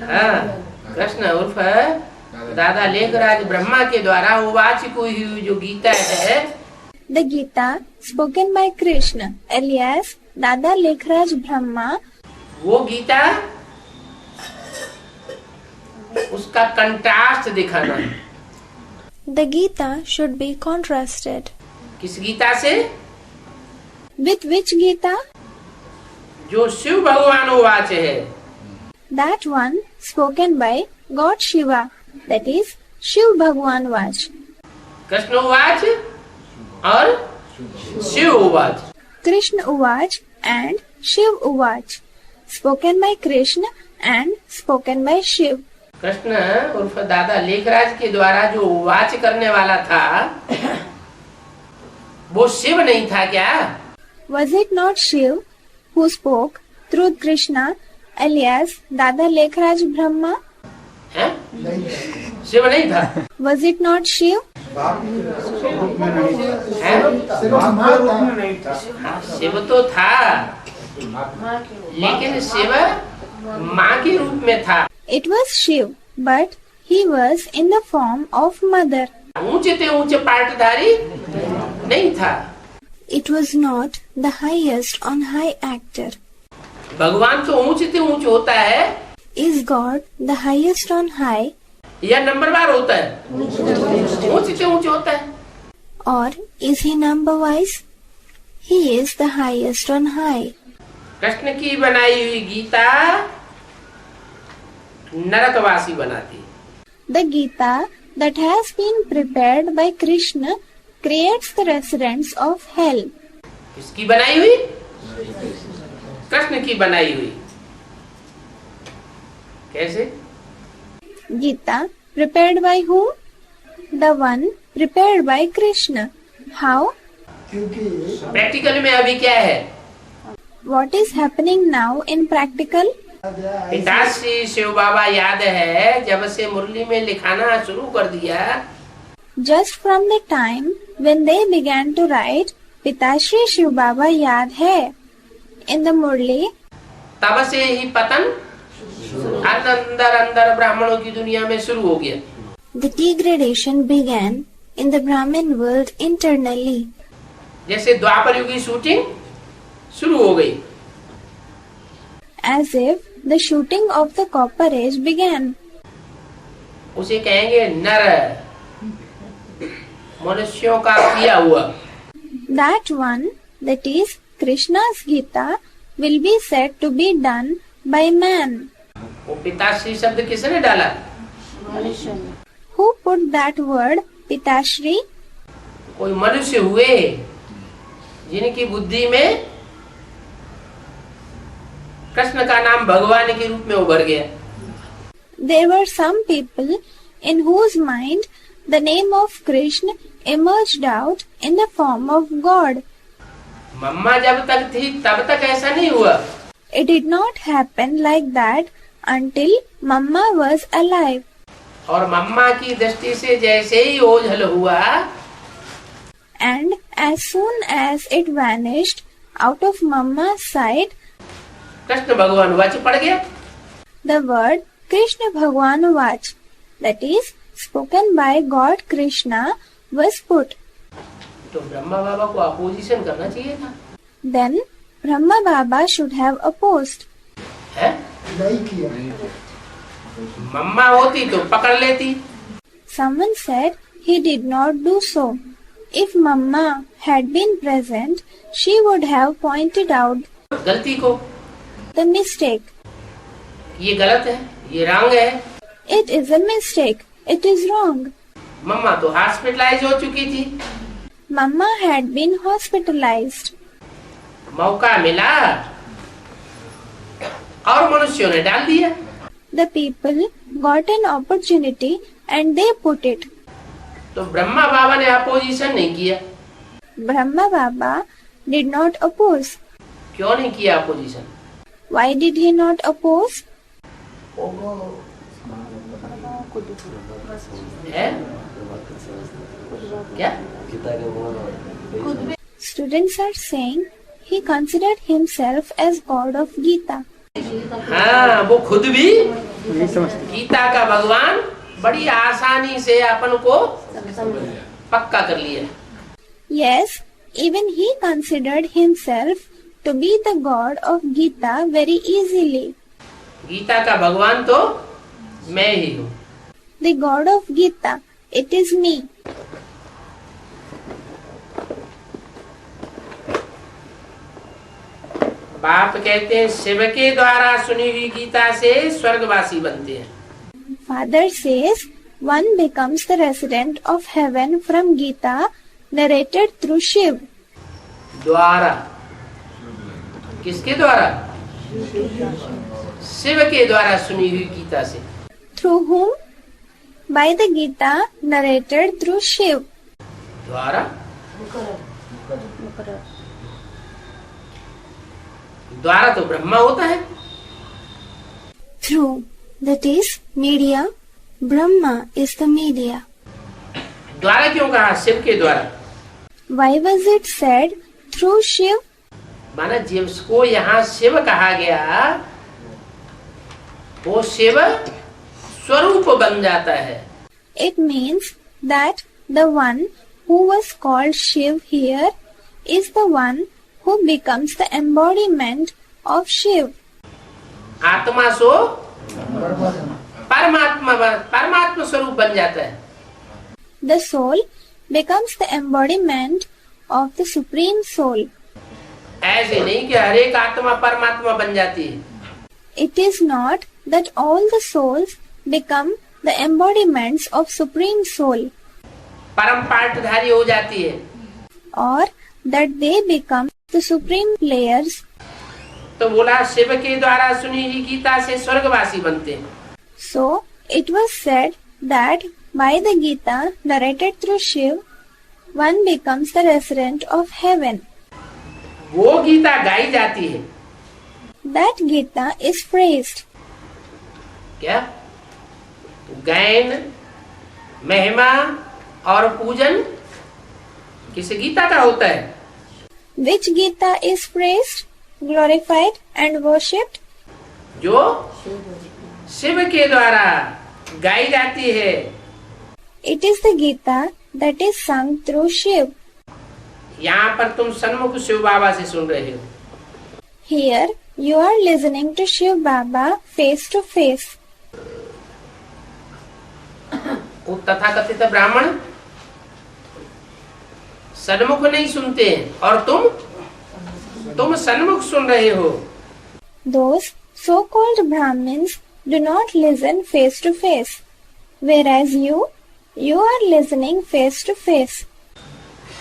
हाँ, कृष्ण उर्फ दादा लेखराज ब्रह्मा के द्वारा उवाच हुई जो गीता है, The Gita spoken by Krishna alias Dada Lekhraj Brahma. वो गीता उसका कंट्रास्ट दिखाना. The Gita should be contrasted. किस गीता से? With which Gita? जो शिव भगवान उवाच है. That one spoken by God Shiva. That is Shiv Bhagwan Vach. Krishna उवाच और शिव उवाच. Krishna Uvach and Shiv Uvach. Spoken by Krishna and spoken by Shiv. Krishna उर्फ दादा लेखराज के द्वारा जो उवाच करने वाला था, वो शिव नहीं था क्या? Was it not Shiv who spoke through Krishna alias Dada Lekhraj Brahma? है? शिव नहीं था. Was it not Shiv? है? शिव तो था, लेकिन शिव माँ के रूप में था. It was Shiv, but he was in the form of mother. ऊंचे से ऊंचे पाटधारी नहीं था. It was not the highest on high actor. भगवान तो ऊंचे से ऊंचे होता है. Is God the highest on high? या नंबरवार होता है? ऊंचे से ऊंचे होता है. Or is he number wise? He is the highest on high. Krishna की बनाई हुई गीता नरकवासी बनाती. The Gita that has been prepared by Krishna creates the residents of hell. किसकी बनाई हुई? कृष्ण की बनाई हुई. कैसे? Gita prepared by whom? The one prepared by Krishna. How? क्योंकि प्रैक्टिकल में अभी क्या है? What is happening now in practical? पिताश्री शिव बाबा याद है, जब से मुरली में लिखाना शुरू कर दिया, Just from the time when they began to write, Pitashri Shiv Baba याद है. In the Murli, तब से ही पतन अंदर अंदर ब्राह्मणों की दुनिया में शुरू हो गया. the degradation began in the Brahmin world internally. जैसे द्वापर युग की शूटिंग शुरू हो गई, As if the shooting of the Copper Age began. उसे कहेंगे नर, मनुष्यों का किया हुआ. That one, that is Krishna's Gita, will be said to be done by man. वो पिताश्री शब्द किसने डाला? Who put that word Pitashri? कोई मनुष्य हुए जिनकी बुद्धि में कृष्ण का नाम भगवान के रूप में उभर गया. There were some people in whose mind the name of Krishna emerged out in the form of God. मम्मा जब तक थी तब तक ऐसा नहीं हुआ। It did not happen like that until Mama was alive. और मम्मा की दृष्टि से जैसे ही ओझल हुआ, And as soon as it vanished out of Mama's sight, Krishna भगवान वच पड़ गया। the word Krishna Bhagwan Vach, that is spoken by God Krishna, was put. तो ब्रह्मा बाबा को अपोजिशन करना चाहिए था। Then Brahma Baba should have opposed. है? नहीं किया। मम्मा होती तो पकड़ लेती। Someone said he did not do so. If Mama had been present, she would have pointed out गलती को, the mistake. ये गलत है, ये रॉन्ग है। It is a mistake. It is wrong. मम्मा तो हॉस्पिटलाइज हो चुकी थी। Mama had been hospitalized. मौका मिला और मनुष्यों ने डाल दिया। The people got an opportunity and they put it. तो ब्रह्मा बाबा ने अपोजिशन नहीं किया। Brahma Baba did not oppose. क्यों नहीं किया opposition? Why did he not oppose? है? क्या? Students are saying he considered himself as God of Gita. हाँ, वो खुद भी नहीं समझते। गीता का भगवान बड़ी आसानी से अपन को पक्का कर लिया। Yes, even he considered himself to be the God of Gita very easily. Gita का भगवान तो मैं ही हूँ। The God of Gita, it is me. बाप कहते हैं शिव के द्वारा सुनी हुई गीता से स्वर्गवासी बनते हैं। Father says one becomes the resident of heaven from Gita narrated through Shiv. द्वारा, किसके द्वारा? शिव के द्वारा सुनी हुई गीता से। Through whom? By the Gita narrated through Shiv. द्वारा, द्वारा तो ब्रह्मा होता है। Through, that is media. Brahma is the media. द्वारा क्यों कहा? शिव के द्वारा। Why was it said through Shiv? माना जिसको यहाँ शिव कहा गया, वो शिव स्वरूप बन जाता है। It means that the one who was called Shiv here is the one who becomes the embodiment of Shiv. आत्मा सो परमात्मा स्वरूप बन जाता है। The soul becomes the embodiment of the Supreme Soul. ऐसे नहीं कि हर एक आत्मा परमात्मा बन जाती है। It is not that all the souls become the embodiments of Supreme Soul, परम पाठधारी हो जाती है। or that they become the Supreme Layers. तो बोला शिव के द्वारा सुनी हुई गीता से स्वर्गवासी बनते हैं। So it was said that by the Gita narrated through Shiv, one becomes the resident of heaven. वो गीता गाई जाती है। That Gita is praised. क्या? गायन, महिमा और पूजन किस गीता का होता है? Which Gita is praised, glorified and worshipped? जो शिव के द्वारा गाई जाती है। It is the Gita that is sung through Shiv. यहाँ पर तुम सन्मुख शिव बाबा से सुन रहे हो। Here you are listening to Shiv Baba face to face. वो तथाकथित ब्राह्मण सन्मुख नहीं सुनते हैं और तुम सन्मुख सुन रहे हो। Those so-called Brahmins do not listen face to face, whereas you are listening face to face.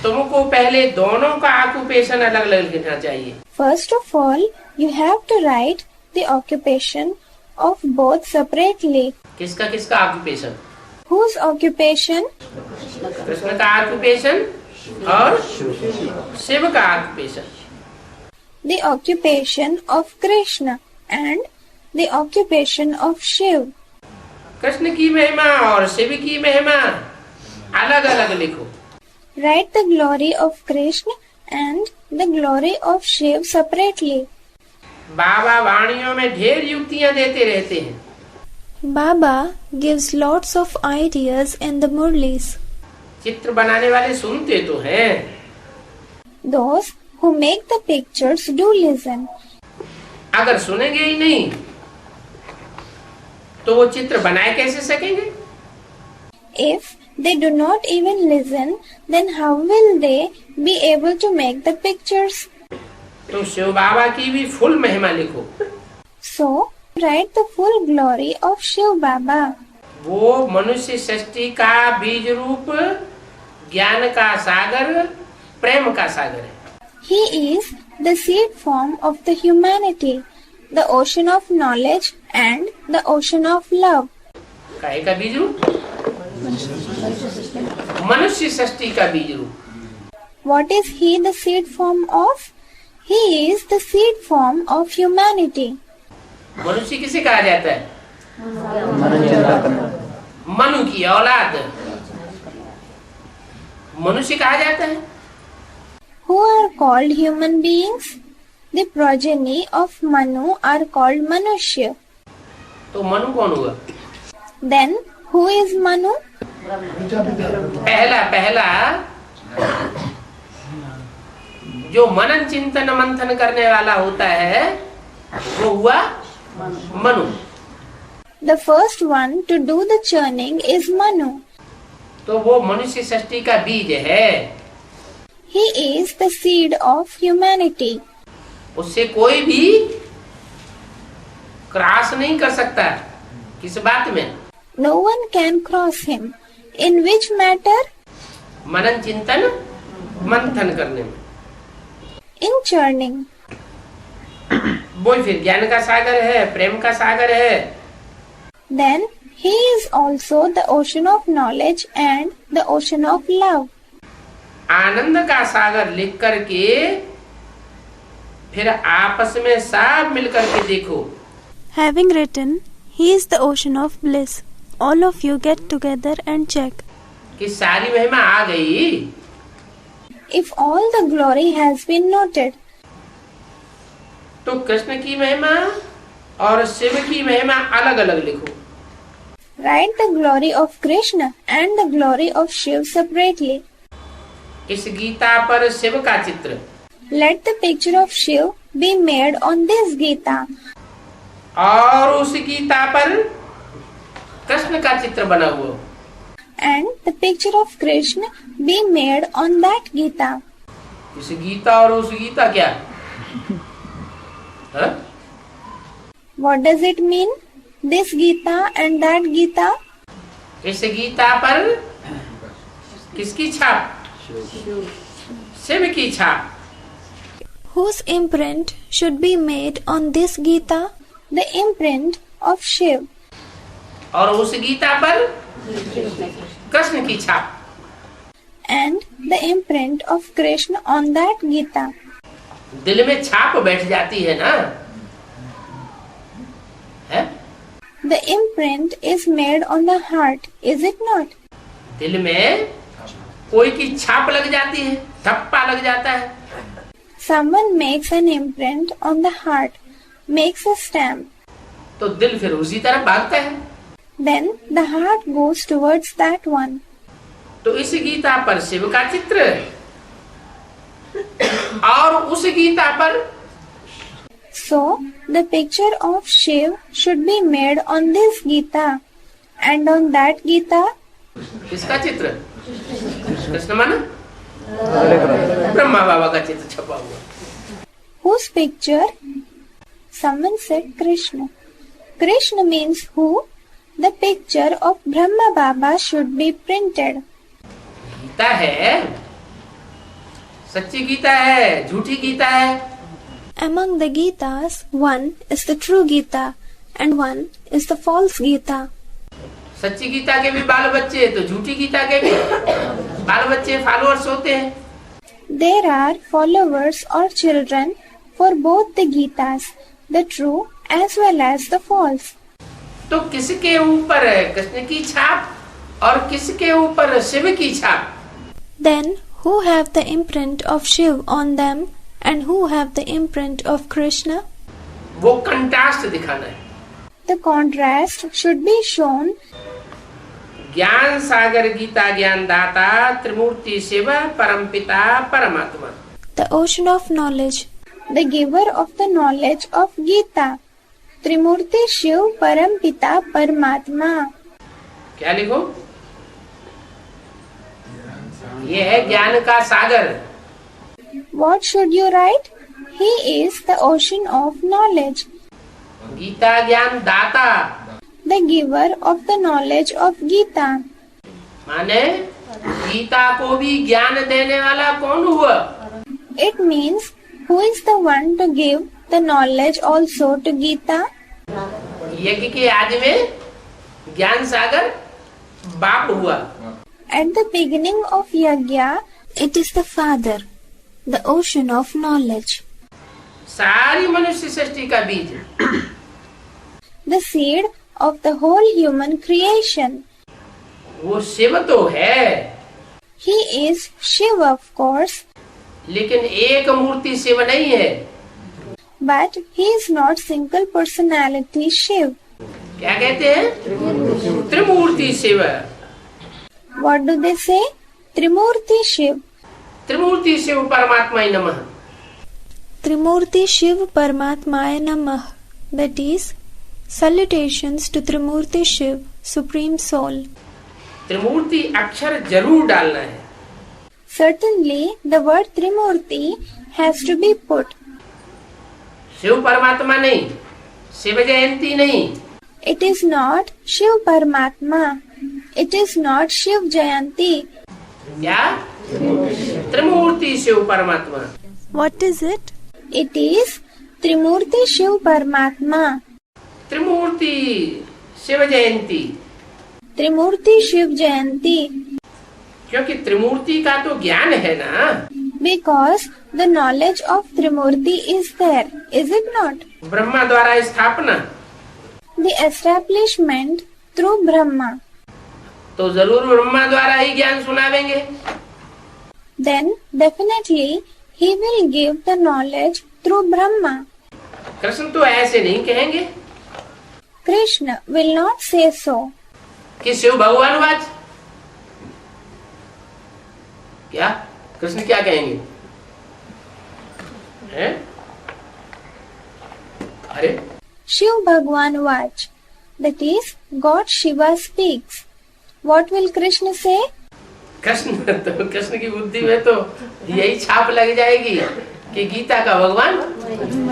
तुमको पहले दोनों का ऑक्यूपेशन अलग अलग लिखना चाहिए। First of all, you have to write the occupation of both separately. किसका ऑक्यूपेशन? Whose occupation? कृष्ण का ऑक्यूपेशन और शिव का occupation. The occupation of Krishna and the occupation of Shiv. Krishna की महिमा और शिव की महिमा अलग अलग लिखो। Write the glory of Krishna and the glory of Shiv separately. बाबा वाणियों में ढेर युक्तियां देते रहते हैं। Baba gives lots of ideas in the Murlis. चित्र बनाने वाले सुनते तो हैं, Those who make the pictures do listen. अगर सुनेंगे ही नहीं तो वो चित्र बनाए कैसे सकेंगे? If they do not even listen, then how will they be able to make the pictures? तो शिव बाबा की भी फुल महिमा लिखो। So, write the full glory of Shiv Baba. वो मनुष्य सृष्टि का बीज रूप, ज्ञान का सागर, प्रेम का सागर है। He is the seed form of the humanity, the ocean of knowledge and the ocean of love. काहे का बीज रूप? मनुष्य सृष्टि का बीज रूप। What is he the seed form of? He is the seed form of humanity. मनुष्य किसे कहा जाता है? मनु की औलाद मनुष्य कहा जाता है। Who are called human beings? The progeny of Manu are called Manushya. तो मनु कौन हुआ? Then, who is Manu? पहला जो मनन चिंतन मंथन करने वाला होता है वो हुआ Manu. The first one to do the churning is Manu. तो वो मनुष्य सृष्टि का बीज है। He is the seed of humanity. उससे कोई भी क्रॉस नहीं कर सकता। किस बात में? No one can cross him. In which matter? मनन चिंतन मंथन करने में। In churning. वो फिर ज्ञान का सागर है, प्रेम का सागर है। Then he is also the ocean of knowledge and the ocean of love. आनंद का सागर लिख करके फिर आपस में सब मिलकर के देखो। Having written, he is the ocean of bliss. All of you get together and check. कि सारी महिमा आ गई। If all the glory has been noted, तो कृष्ण की महिमा और शिव की महिमा अलग अलग लिखो। write the glory of Krishna and the glory of Shiv separately. इस गीता पर शिव का चित्र, Let the picture of Shiv be made on this Gita, और उस गीता पर कृष्ण का चित्र बना हुआ। and the picture of Krishna be made on that Gita. इस गीता और उस गीता क्या? हाँ? What does it mean? This Gita and that Gita? इस गीता पर किसकी छाप? शिव की छाप। Whose imprint should be made on this Gita? The imprint of Shiv. और उस गीता पर कृष्ण की छाप। And the imprint of Krishna on that Gita. दिल में छाप बैठ जाती है ना? है? The imprint is made on the heart, is it not? दिल में कोई की छाप लग जाती है, थप्पा लग जाता है। Someone makes an imprint on the heart, makes a stamp. तो दिल फिर उसी तरफ भागता है। Then the heart goes towards that one. तो इस गीता पर शिव का चित्र और उस गीता पर So the picture of Shiv should be made on this Gita, and on that Gita, किसका चित्र? कृष्ण माना ब्रह्मा बाबा का चित्र छपा हुआ। whose picture? Someone said Krishna. Krishna means who? The picture of Brahma Baba should be printed. Gita है, सच्ची गीता है, झूठी गीता है। Among the Gitas, one is the true Gita and one is the false Gita. सच्ची गीता के भी बाल बच्चे, तो झूठी गीता के भी बाल बच्चे फॉलोअर्स होते हैं। There are followers or children for both the Gitas, the true as well as the false. तो किसके ऊपर है कृष्ण की छाप और किसके ऊपर शिव की छाप? Then who have the imprint of Shiv on them and who have the imprint of Krishna? वो कंट्रास्ट दिखाना है। The contrast should be shown. ज्ञान सागर गीता ज्ञान दाता त्रिमूर्ति शिव परमपिता परमात्मा। The ocean of knowledge. The giver of the knowledge of Gita, Trimurti Shiv Param Pita Paramatma. क्या लिखो? ये है ज्ञान का सागर। What should you write? He is the ocean of knowledge, Gita ज्ञान दाता the giver of the knowledge of Gita. माने गीता को भी ज्ञान देने वाला कौन हुआ? It means who is the one to give the knowledge also to Gita? यज्ञ के आदि में ज्ञान सागर बाप हुआ। At the beginning of Yajna, It is the Father, the ocean of knowledge. सारी मनुष्य सृष्टि का बीज the seed of the whole human creation. वो शिव तो है, He is Shiva, of course, लेकिन एक मूर्ति शिव नहीं है। but he is not single personality Shiv. क्या कहते हैं? त्रिमूर्ति Shiv. What do they say? Trimurti Shiv. त्रिमूर्ति शिव परमात्मा ही नमः। Trimurti Shiv Paramatmaya Namah. That is, salutations to Trimurti Shiv, Supreme Soul. त्रिमूर्ति अक्षर जरूर डालना है। Certainly, the word Trimurti has to be put. Shiv परमात्मा नहीं, शिव जयंती नहीं। It is not Shiv Paramatma. It is not Shiv Jayanti. क्या? त्रिमूर्ति शिव परमात्मा। What is it? It is Trimurti Shiv Paramatma. Trimurti Shiv Jayanti. Trimurti Shiv Jayanti. क्योंकि त्रिमूर्ति का तो ज्ञान है ना। Because the knowledge of Trimurti is there, is it not? Brahma द्वारा स्थापना, The establishment through Brahma. तो जरूर ब्रह्मा द्वारा ही ज्ञान सुनावेंगे। Then definitely he will give the knowledge through Brahma. Krishna तो ऐसे नहीं कहेंगे Krishna will not say so. कि शिव भगवान वाच। क्या कृष्ण क्या कहेंगे? हैं? अरे Shiv Bhagwan Vach. That is, God Shiva speaks. What will Krishna say? Krishna की बुद्धि में तो यही छाप लग जाएगी कि गीता का भगवान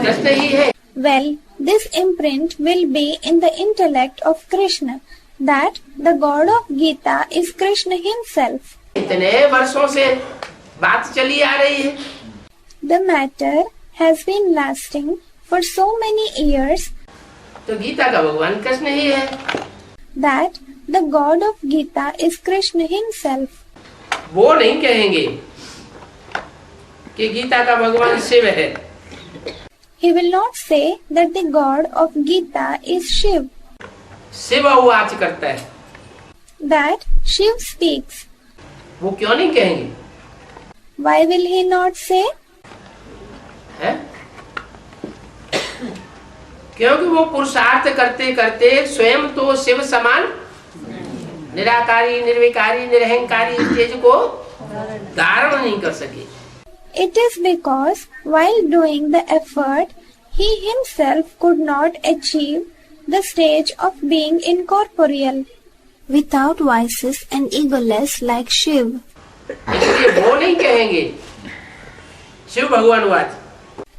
कृष्ण ही है। Well, this imprint will be in the intellect of Krishna, that the God of Gita is Krishna himself. इतने वर्षों से बात चली आ रही है। The matter has been lasting for so many years तो गीता का भगवान कृष्ण ही है। that the God of Gita is Krishna himself. वो नहीं कहेंगे कि गीता का भगवान शिव है। He will not say that the God of Gita is Shiv, Shiv watch करता है, that Shiv speaks. वो क्यों नहीं कहेंगे? Why will he not say? है? क्योंकि वो पुरुषार्थ करते करते स्वयं तो शिव समान निराकारी निर्विकारी निरहंकारी स्टेज को धारण नहीं कर सके। It is because while doing the effort, he himself could not achieve the stage of being incorporeal, Without vices and egoless like Shiv. इसलिए वो नहीं कहेंगे शिव भगवान watch.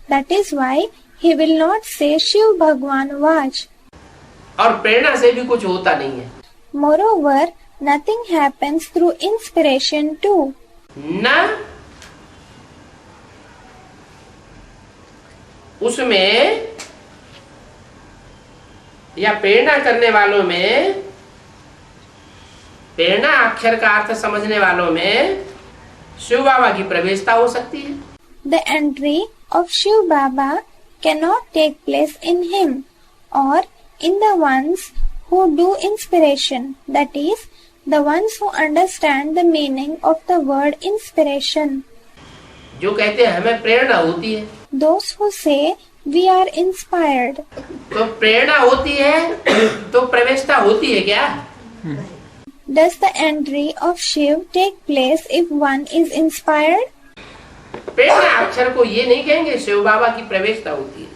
That is why he will not say Shiv Bhagwan Vach. और प्रेरणा से भी कुछ होता नहीं है। Moreover, nothing happens through inspiration too. न उसमें या प्रेरणा करने वालों में प्रेरणा अक्षर का अर्थ समझने वालों में शिव बाबा की प्रवेशता हो सकती है। The entry of Shiv Baba cannot take place in him or in the ones who do inspiration, that is, the ones who understand the meaning of the word inspiration. जो कहते हैं हमें प्रेरणा होती है, Those who say we are inspired. तो प्रेरणा होती है तो प्रवेशता होती है क्या? Does the entry of Shiv take place if one is inspired? प्रेरणा अक्षर को ये नहीं कहेंगे शिव बाबा की प्रवेशता होती है।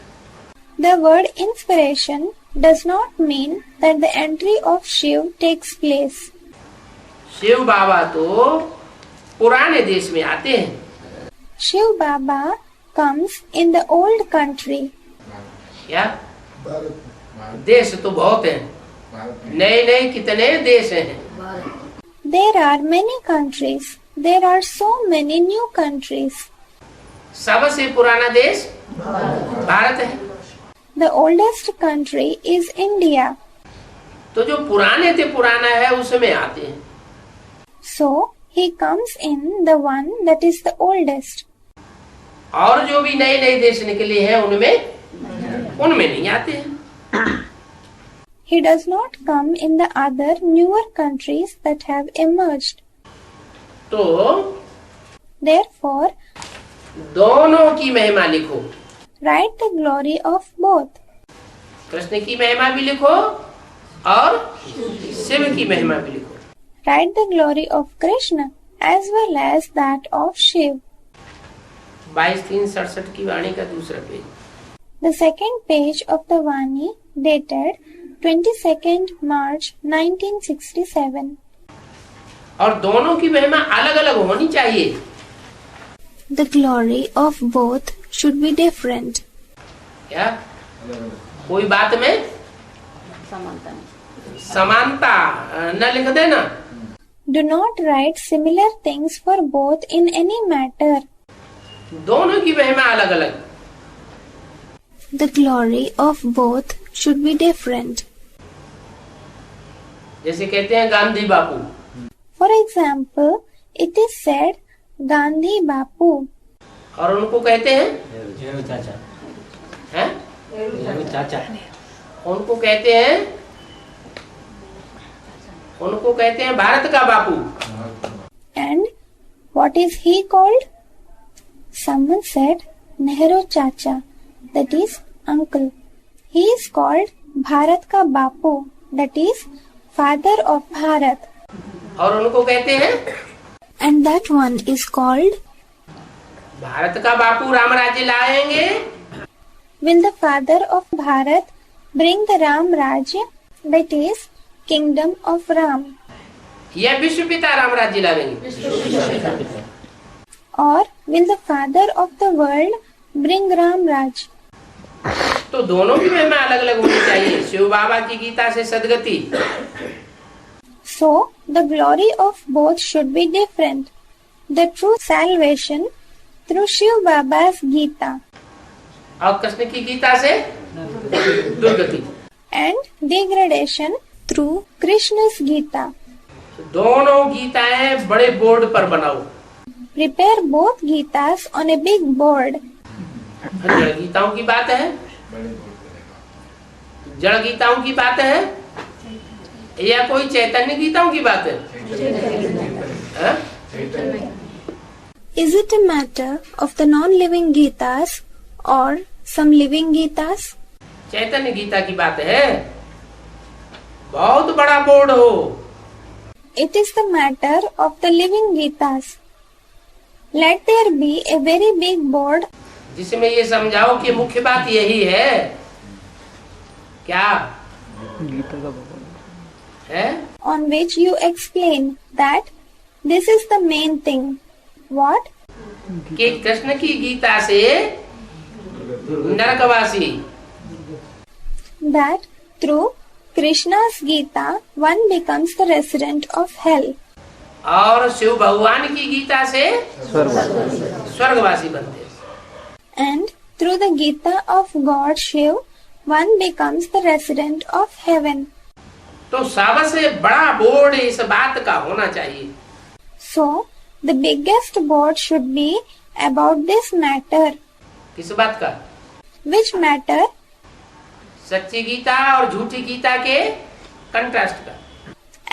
The word inspiration does not mean that the entry of Shiv takes place. Shiv बाबा तो पुराने देश में आते हैं। Shiv Baba comes in the old country. क्या? भारत देश तो बहुत हैं, नए नए कितने देश हैं। There are many countries. There are so many new countries. सबसे पुराना देश भारत है। The oldest country is India. तो जो पुराने थे पुराना है उसमें आते हैं। So he comes in the one that is the oldest. और जो भी नए नए देश निकले हैं उनमें नहीं आते हैं। He does not come in the other newer countries that have emerged. तो Therefore, दोनों की महिमा लिखो, write the glory of both. Krishna की महिमा भी लिखो और शिव की महिमा भी लिखो। Write the glory of Krishna as well as that of Shiv. 22-3-67 की वाणी का दूसरा page. The second page of the Vani dated 22nd March 1967. और दोनों की महिमा अलग अलग होनी चाहिए। The glory of both should be different. क्या? कोई बात में समानता न लिख देना। Do not write similar things for both in any matter. दोनों की महिमा अलग अलग। The glory of both should be different. जैसे कहते हैं गांधी बापू, For example, it is said Gandhi Bapu, और उनको कहते हैं हैं? उनको कहते हैं भारत का बापू। and what is he called? Someone said Nehru Chacha, that is uncle. He is called Bharat ka Bapu, that is father of Bharat, और उनको कहते हैं and that one is called. Bharat का बापू राम राज्य लाएंगे। Will the father of Bharat bring the Ram Rajya, that is kingdom of Ram, या विश्व पिता राम राज्य लाएंगे? or will the father of the world bring Ram Raj? तो दोनों की महिमा अलग अलग होनी चाहिए। शिव बाबा की गीता से सदगति, So the glory of both should be different. The true salvation through Shiv Baba's Gita और कृष्ण की गीता से दुर्गति। and degradation through Krishna's Gita. दोनों गीताएं बड़े बोर्ड पर बनाओ। Prepare both Gitas on a big board. जड़ गीताओं की बात है, जड़ गीताओं की बात है या कोई चैतन्य गीताओं की बात है? हाँ? Is it a matter of the non-living Gitas or some living Gitas? चैतन्य गीता की बात है। बहुत बड़ा बोर्ड हो। It is the matter of the living Gitas. Let there be a very big board जिसमें ये समझाओ कि मुख्य बात यही है। क्या गीता का भगवान है? on which you explain that this is the main thing. What? कि कृष्ण की गीता से नरकवासी, That through Krishna's Gita one becomes the resident of hell, और शिव भगवान की गीता से स्वर्गवासी बनते हैं। and through the Gita of God Shiv one becomes the resident of heaven. तो सबसे बड़ा बोर्ड इस बात का होना चाहिए। So, the biggest board should be about this matter. किस बात का? Which matter? सच्ची गीता और झूठी गीता के कंट्रास्ट का।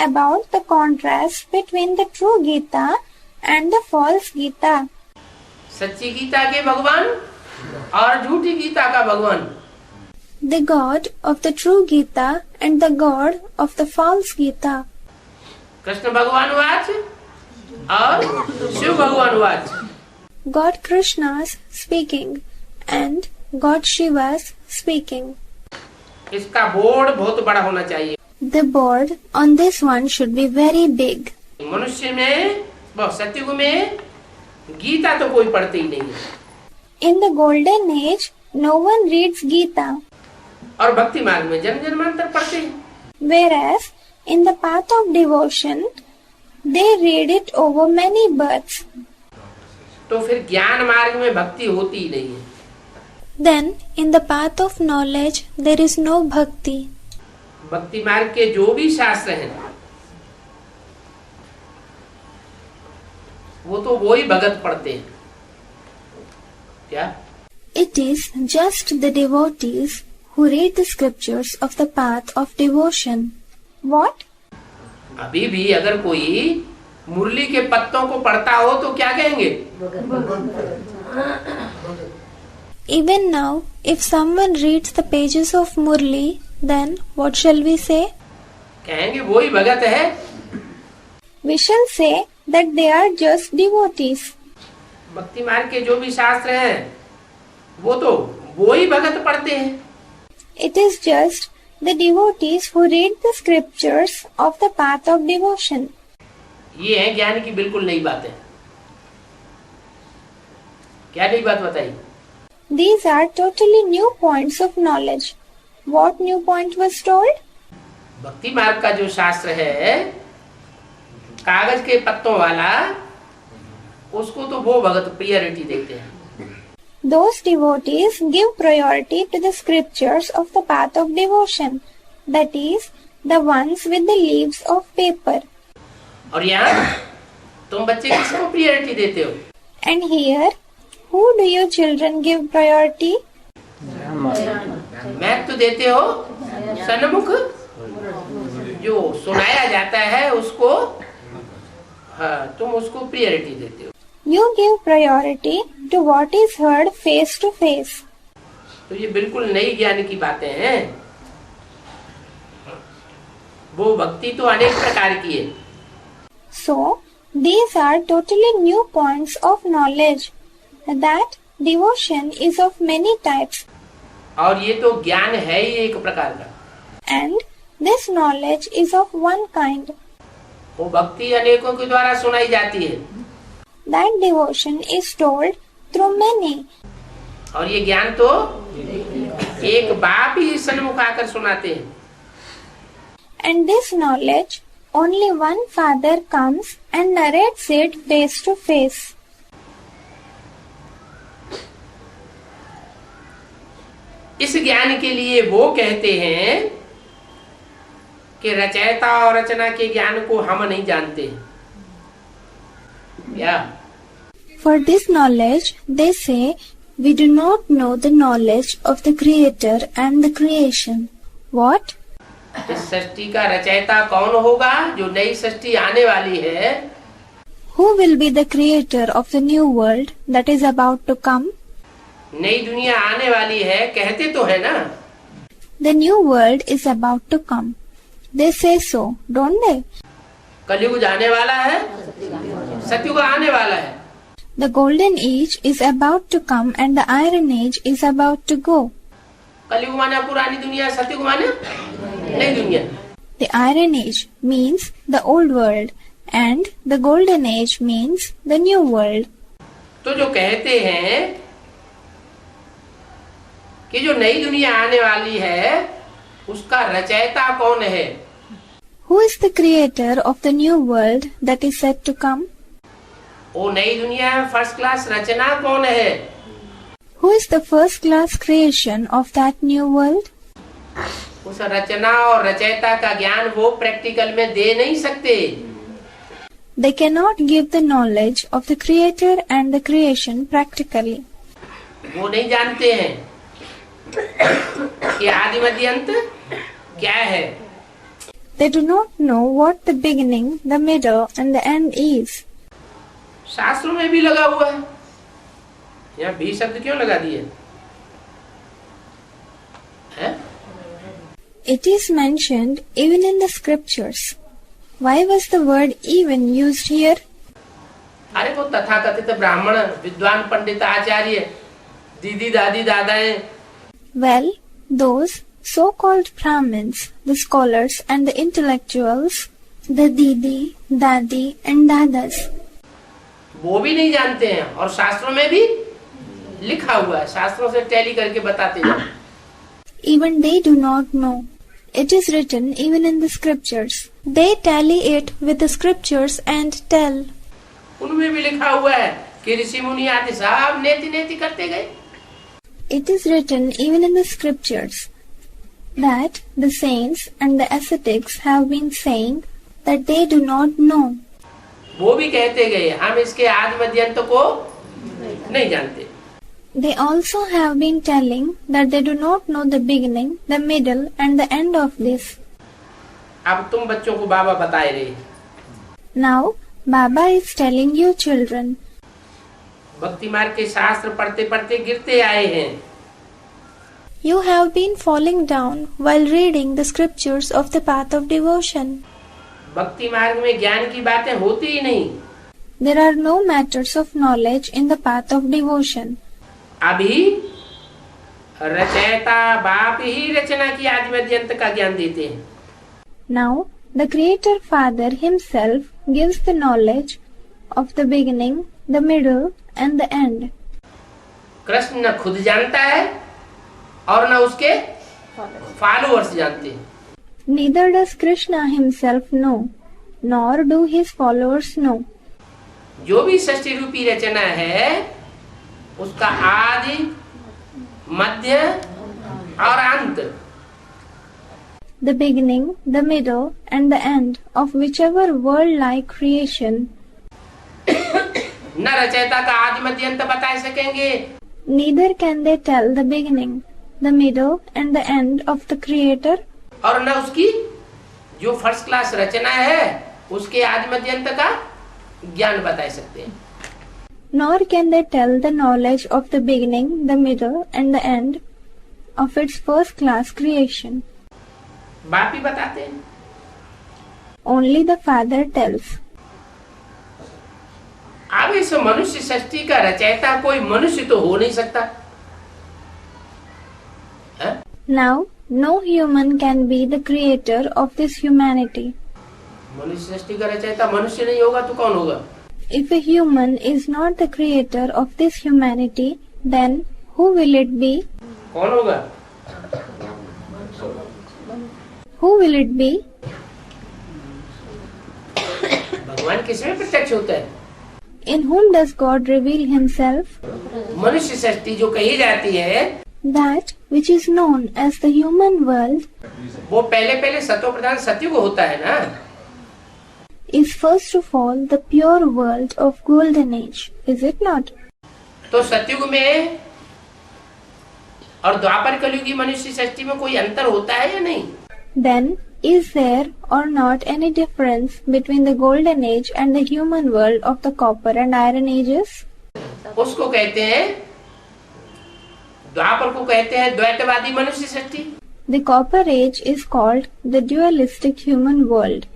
About the contrast between the true Gita and the false Gita. सच्ची गीता के भगवान और झूठी गीता का भगवान। The God of the true Gita and the God of the false Gita. Krishna भगवान वाच और शिव भगवान watch. God Krishna's speaking and God Shiva's speaking. इसका बोर्ड बहुत बड़ा होना चाहिए। The board on this one should be very big. मनुष्य में सतयुग में गीता तो कोई पढ़ते ही नहीं है। In the golden age, no one reads Gita, और भक्ति मार्ग में जन्म जन्मांतर पढ़ते हैं। whereas in the path of devotion, they read it over many births. तो फिर ज्ञान मार्ग में भक्ति होती ही नहीं है। Then, in the path of knowledge, there is no bhakti. भक्ति मार्ग के जो भी शास्त्र हैं वो तो वो ही भगत पढ़ते हैं। क्या? It is just the devotees who read the scriptures of the path of devotion. What? अभी भी अगर कोई मुरली के पत्तों को पढ़ता हो तो क्या कहेंगे? Even now, if someone reads the pages of Murli, then what shall we say? कहेंगे वो ही भगत है। We shall say that they are just devotees. भक्ति मार्ग के जो भी शास्त्र हैं वो तो वो ही भगत पढ़ते हैं। It is just the devotees who read the scriptures of the path of devotion. ये है ज्ञान की बिल्कुल नई बातें। क्या नई बात बताई? These are totally new points of knowledge. What new point was told? भक्ति मार्ग का जो शास्त्र है कागज के पत्तों वाला, उसको तो वो भगत प्रायोरिटी देते हैं। Those devotees give priority to the scriptures of the path of devotion, that is, the ones with the leaves of paper. और यहाँ तुम बच्चे किसको प्रायोरिटी देते हो? And here, who do your children give priority? Math तो देते हो सन्मुख, जो सुनाया जाता है उसको, हाँ तुम उसको प्रायोरिटी देते हो। You give priority to what is heard face to face. तो ये बिल्कुल नई ज्ञान की बातें हैं। वो भक्ति तो अनेक प्रकार की है। So, these are totally new points of knowledge. That devotion is of many types. और ये तो ज्ञान है ही एक प्रकार का। And this knowledge is of one kind. वो भक्ति अनेकों के द्वारा सुनाई जाती है। That devotion is told through many. और ये ज्ञान तो एक बाप ही सन्मुख आकर सुनाते हैं। And this knowledge, only one father comes and narrates it face to face. इस ज्ञान के लिए वो कहते हैं कि रचयिता और रचना के ज्ञान को हम नहीं जानते। या For this knowledge, they say, we do not know the knowledge of the Creator and the creation. What? इस सृष्टि का रचयिता कौन होगा? जो नई सृष्टि आने वाली है। Who will be the Creator of the new world that is about to come? नई दुनिया आने वाली है कहते तो है ना। The new world is about to come. They say so, don't they? कलयुग जाने वाला है, सतयुग आने वाला है। The golden age is about to come and the iron age is about to go. कलयुग माने पुरानी दुनिया, सतयुग माने नई दुनिया। The iron age means the old world and the golden age means the new world. तो जो कहते हैं कि जो नई दुनिया आने वाली है उसका रचयिता कौन है? Who is the creator of the new world that is said to come? वो नई दुनिया फर्स्ट क्लास रचना कौन है? Who is the first class creation of that new world? उस रचना और रचयिता का ज्ञान वो प्रैक्टिकल में दे नहीं सकते। They cannot give the knowledge of the Creator and the creation practically. वो नहीं जानते हैं कि आदि मध्य अंत क्या है। They do not know what the beginning, the middle, and the end is. शास्त्रों में भी लगा हुआ है। यहाँ भी शब्द क्यों लगा दिए हैं? It is mentioned even in the scriptures. Why was the word even used here? अरे वो तथाकथित ब्राह्मण विद्वान पंडित आचार्य दीदी दादी दादाएं, Well, those so-called Brahmins, the scholars and the intellectuals, the Didi, Dadi and Dadas, वो भी नहीं जानते हैं और शास्त्रों में भी लिखा हुआ है। शास्त्रों से टैली करके बताते जाओ। even they do not know. It is written even in the scriptures. They tally it with the scriptures and tell. उनमें भी लिखा हुआ है कि ऋषि मुनि आदि सब नेति नेति करते गए। It is written even in the scriptures that the saints and the ascetics have been saying that they do not know. वो भी कहते गए हम इसके आदि मध्य अंत को नहीं जानते। They also have been telling that they do not know the beginning, the middle and the end of this. अब तुम बच्चों को बाबा बताए रहे। Now, Baba is telling you children. भक्ति मार्ग के शास्त्र पढ़ते पढ़ते गिरते आए हैं। You have been falling down while reading the scriptures of the path of devotion. भक्ति मार्ग में ज्ञान की बातें होती ही नहीं। There are no matters of knowledge in the path of devotion. अभी रचयिता बाप ही रचना की आदि मध्य अंत का ज्ञान देते हैं। Now, the Creator Father Himself gives the knowledge of the beginning, the middle and the end. Krishna न खुद जानता है और न उसके फॉलोअर्स जानते हैं। Neither does Krishna Himself know, nor do His followers know. जो भी षष्ठी रूपी रचना है उसका आदि मध्य और अंत, The beginning, the middle and the end of whichever world-like creation, न रचयिता का आदि मध्य अंत बता सकेंगे neither can they tell the beginning, the middle and the end of the Creator, और न उसकी जो फर्स्ट क्लास रचना है उसके आदि मध्य अंत का ज्ञान बता सकते हैं। nor can they tell the knowledge of the beginning, the middle and the end of its first-class creation. बाप ही बताते हैं। Only the Father tells. अब इस मनुष्य सृष्टि का रचयिता कोई मनुष्य तो हो नहीं सकता है? Now, no human can be the creator of this humanity. मनुष्य सृष्टि का रचयिता मनुष्य नहीं होगा तो कौन होगा? If a human is not the creator of this humanity, then who will it be? कौन होगा? Who will it be? भगवान किसमें प्रत्यक्ष होता है? In whom does God reveal Himself? मनुष्य सृष्टि जो कही जाती है That which is known as the human world वो पहले पहले सतो प्रधान सतयुग होता है ना। is first of all the pure world of golden age, is it not? तो सतयुग में और द्वापर कलयुगी मनुष्य सृष्टि में कोई अंतर होता है या नहीं? Then, is there or not any difference between the golden age and the human world of the copper and iron ages? उसको कहते हैं, द्वापर को कहते हैं द्वैतवादी मनुष्य सृष्टि, The copper age is called the dualistic human world,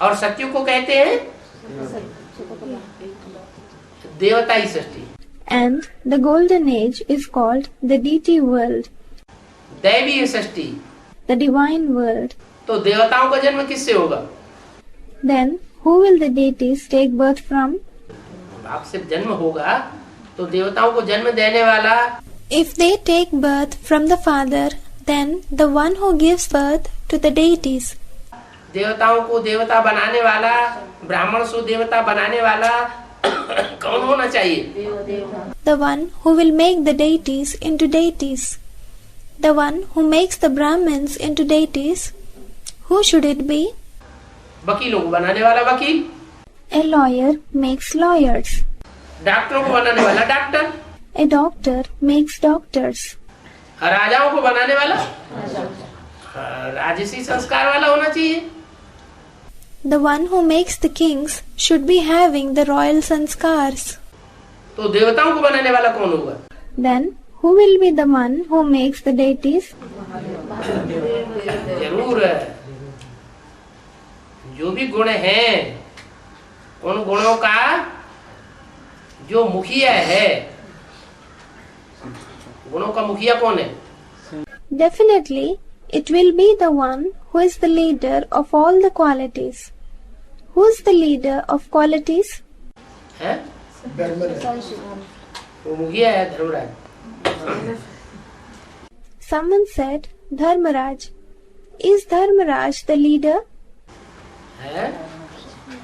और सतयुग को कहते हैं देवताई सृष्टि। and the golden age is called the deity world, दैवीय सृष्टि। the divine world. तो देवताओं का जन्म किससे होगा? Then, who will the deities take birth from? बाप से जन्म होगा तो देवताओं को जन्म देने वाला If they take birth from the Father, then the one who gives birth to the deities, देवताओं को देवता बनाने वाला, ब्राह्मण को देवता बनाने वाला कौन होना चाहिए? the one who will make the deities into deities, the one who makes the Brahmins into deities, who should it be? वकीलों को बनाने वाला वकील, A lawyer makes lawyers. डॉक्टरों को बनाने वाला doctor, A doctor makes doctors. राजाओं को बनाने वाला राजसी संस्कार वाला होना चाहिए। The one who makes the kings should be having the royal sanskars. तो देवताओं को बनाने वाला कौन होगा? Then who will be the one who makes the deities? जरूर जो भी गुण हैं उन गुणों का जो मुखिया है, गुणों का मुखिया कौन है? Definitely, it will be the one who is the leader of all the qualities. Who is the leader of qualities? है? धर्मराज। वो मुखिया है Dharmaraj. Someone said, Dharmaraj. Is Dharmaraj the leader? है?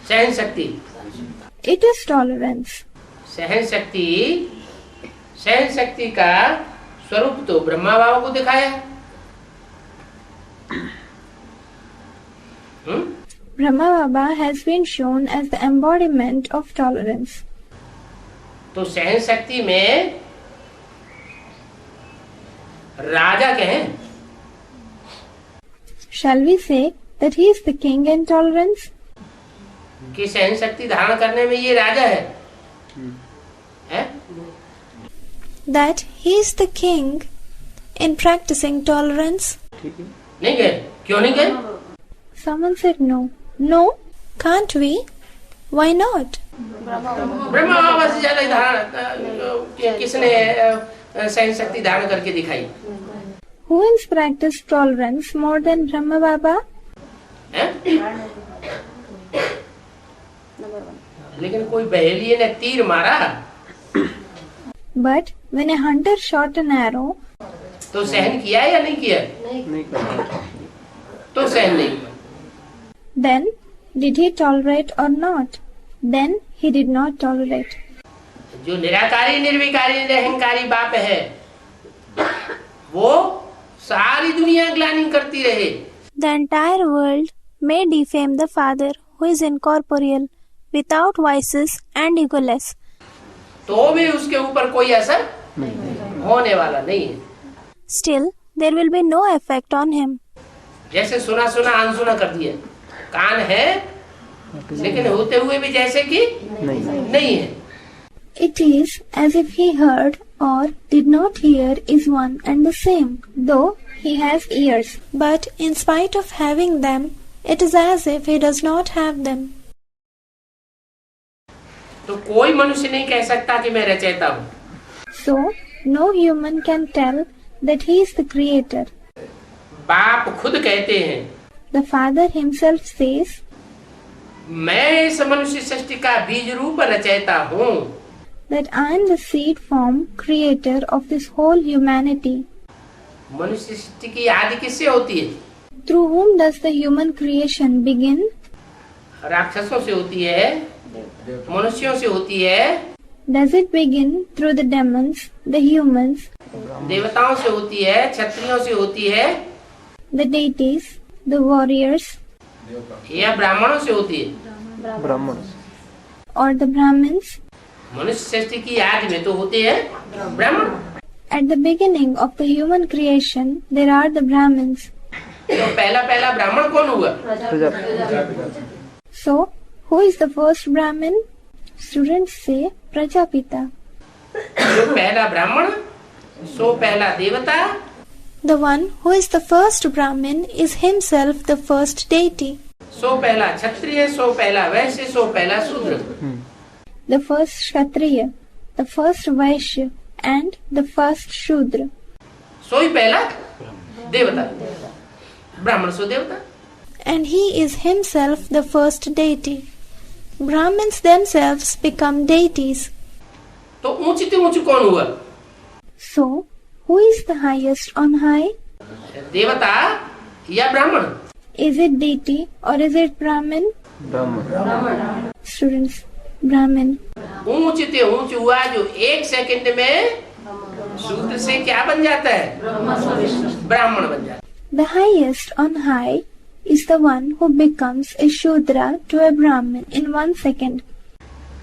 सहन शक्ति, It is tolerance. सहन शक्ति, सहन शक्ति का स्वरूप तो ब्रह्मा बाबा को दिखाया है। Brahma Baba has been shown as the embodiment of tolerance. तो सहन शक्ति में राजा कहें, Shall we say that he is the king in tolerance? कि सहन शक्ति धारण करने में ये राजा है? That he is the king in practicing tolerance? नहीं गए? क्यों नहीं गए? Someone said no. No, can't we? Why not? Brahma बाबा से ज्यादा धारण किसने सहन शक्ति धारण करके दिखाई Who has practiced tolerance more than Brahma Baba? है? लेकिन कोई बहेलिये ने तीर मारा But when a hunter shot an arrow, तो सहन किया या नहीं किया? नहीं करना। तो सहन नहीं किया। then did he tolerate or not? Then he did not tolerate. जो निराकारी निर्विकारी निरहंकारी बाप है वो सारी दुनिया ग्लानि करती रहे, The entire world may defame the Father who is incorporeal, without vices and egoless. तो भी उसके ऊपर कोई असर होने वाला नहीं है। Still, there will be no effect on him. जैसे सुना सुना अनसुना कर दिया, कान है लेकिन होते हुए भी जैसे कि नहीं है। It is as if he heard or did not hear is one and the same, though he has ears. But in spite of having them, it is as if he does not have them. तो कोई मनुष्य नहीं कह सकता कि मैं रचयिता हूँ। So, no human can tell that he is the creator. बाप खुद कहते हैं The Father himself says, मैं इस मनुष्य सृष्टि का बीज रूप रचयिता हूँ। that I am the seed form creator of this whole humanity. मनुष्य सृष्टि की आदि किससे होती है? Through whom does the human creation begin? राक्षसों से होती है, मनुष्यों से होती है, Does it begin through the demons, the humans, देवताओं से होती है, क्षत्रियों से होती है, the deities, the warriors, या ब्राह्मणों से होती है? ब्राह्मण। or the Brahmins? मनुष्य सृष्टि की आदि में तो होते हैं ब्राह्मण। At the beginning of the human creation, there are the Brahmins. तो पहला पहला ब्राह्मण कौन हुआ? So, who is the first Brahmin? Students say Prajapita. जो पहला ब्राह्मण सो पहला देवता, The one who is the first Brahmin is himself the first deity. सो पहला क्षत्रिय, सो पहला वैश्य, सो पहला शूद्र। The first Kshatriya, the first Vaishya, and the first Shudra. सो ही पहला देवता, ब्राह्मण सो देवता। And he is himself the first deity. Brahmins themselves become deities. तो ऊंची तो ऊंची कौन हुआ? So, who is the highest on high? देवता या ब्राह्मण? Is it deity or is it Brahmin? ब्राह्मण। Students, Brahmin. ऊंच ते ऊंच हुआ जो एक सेकंड में शूद्र से क्या बन जाता है? ब्राह्मण बन जाता है। The highest on high is the one who becomes a Shudra to a Brahmin in 1 second.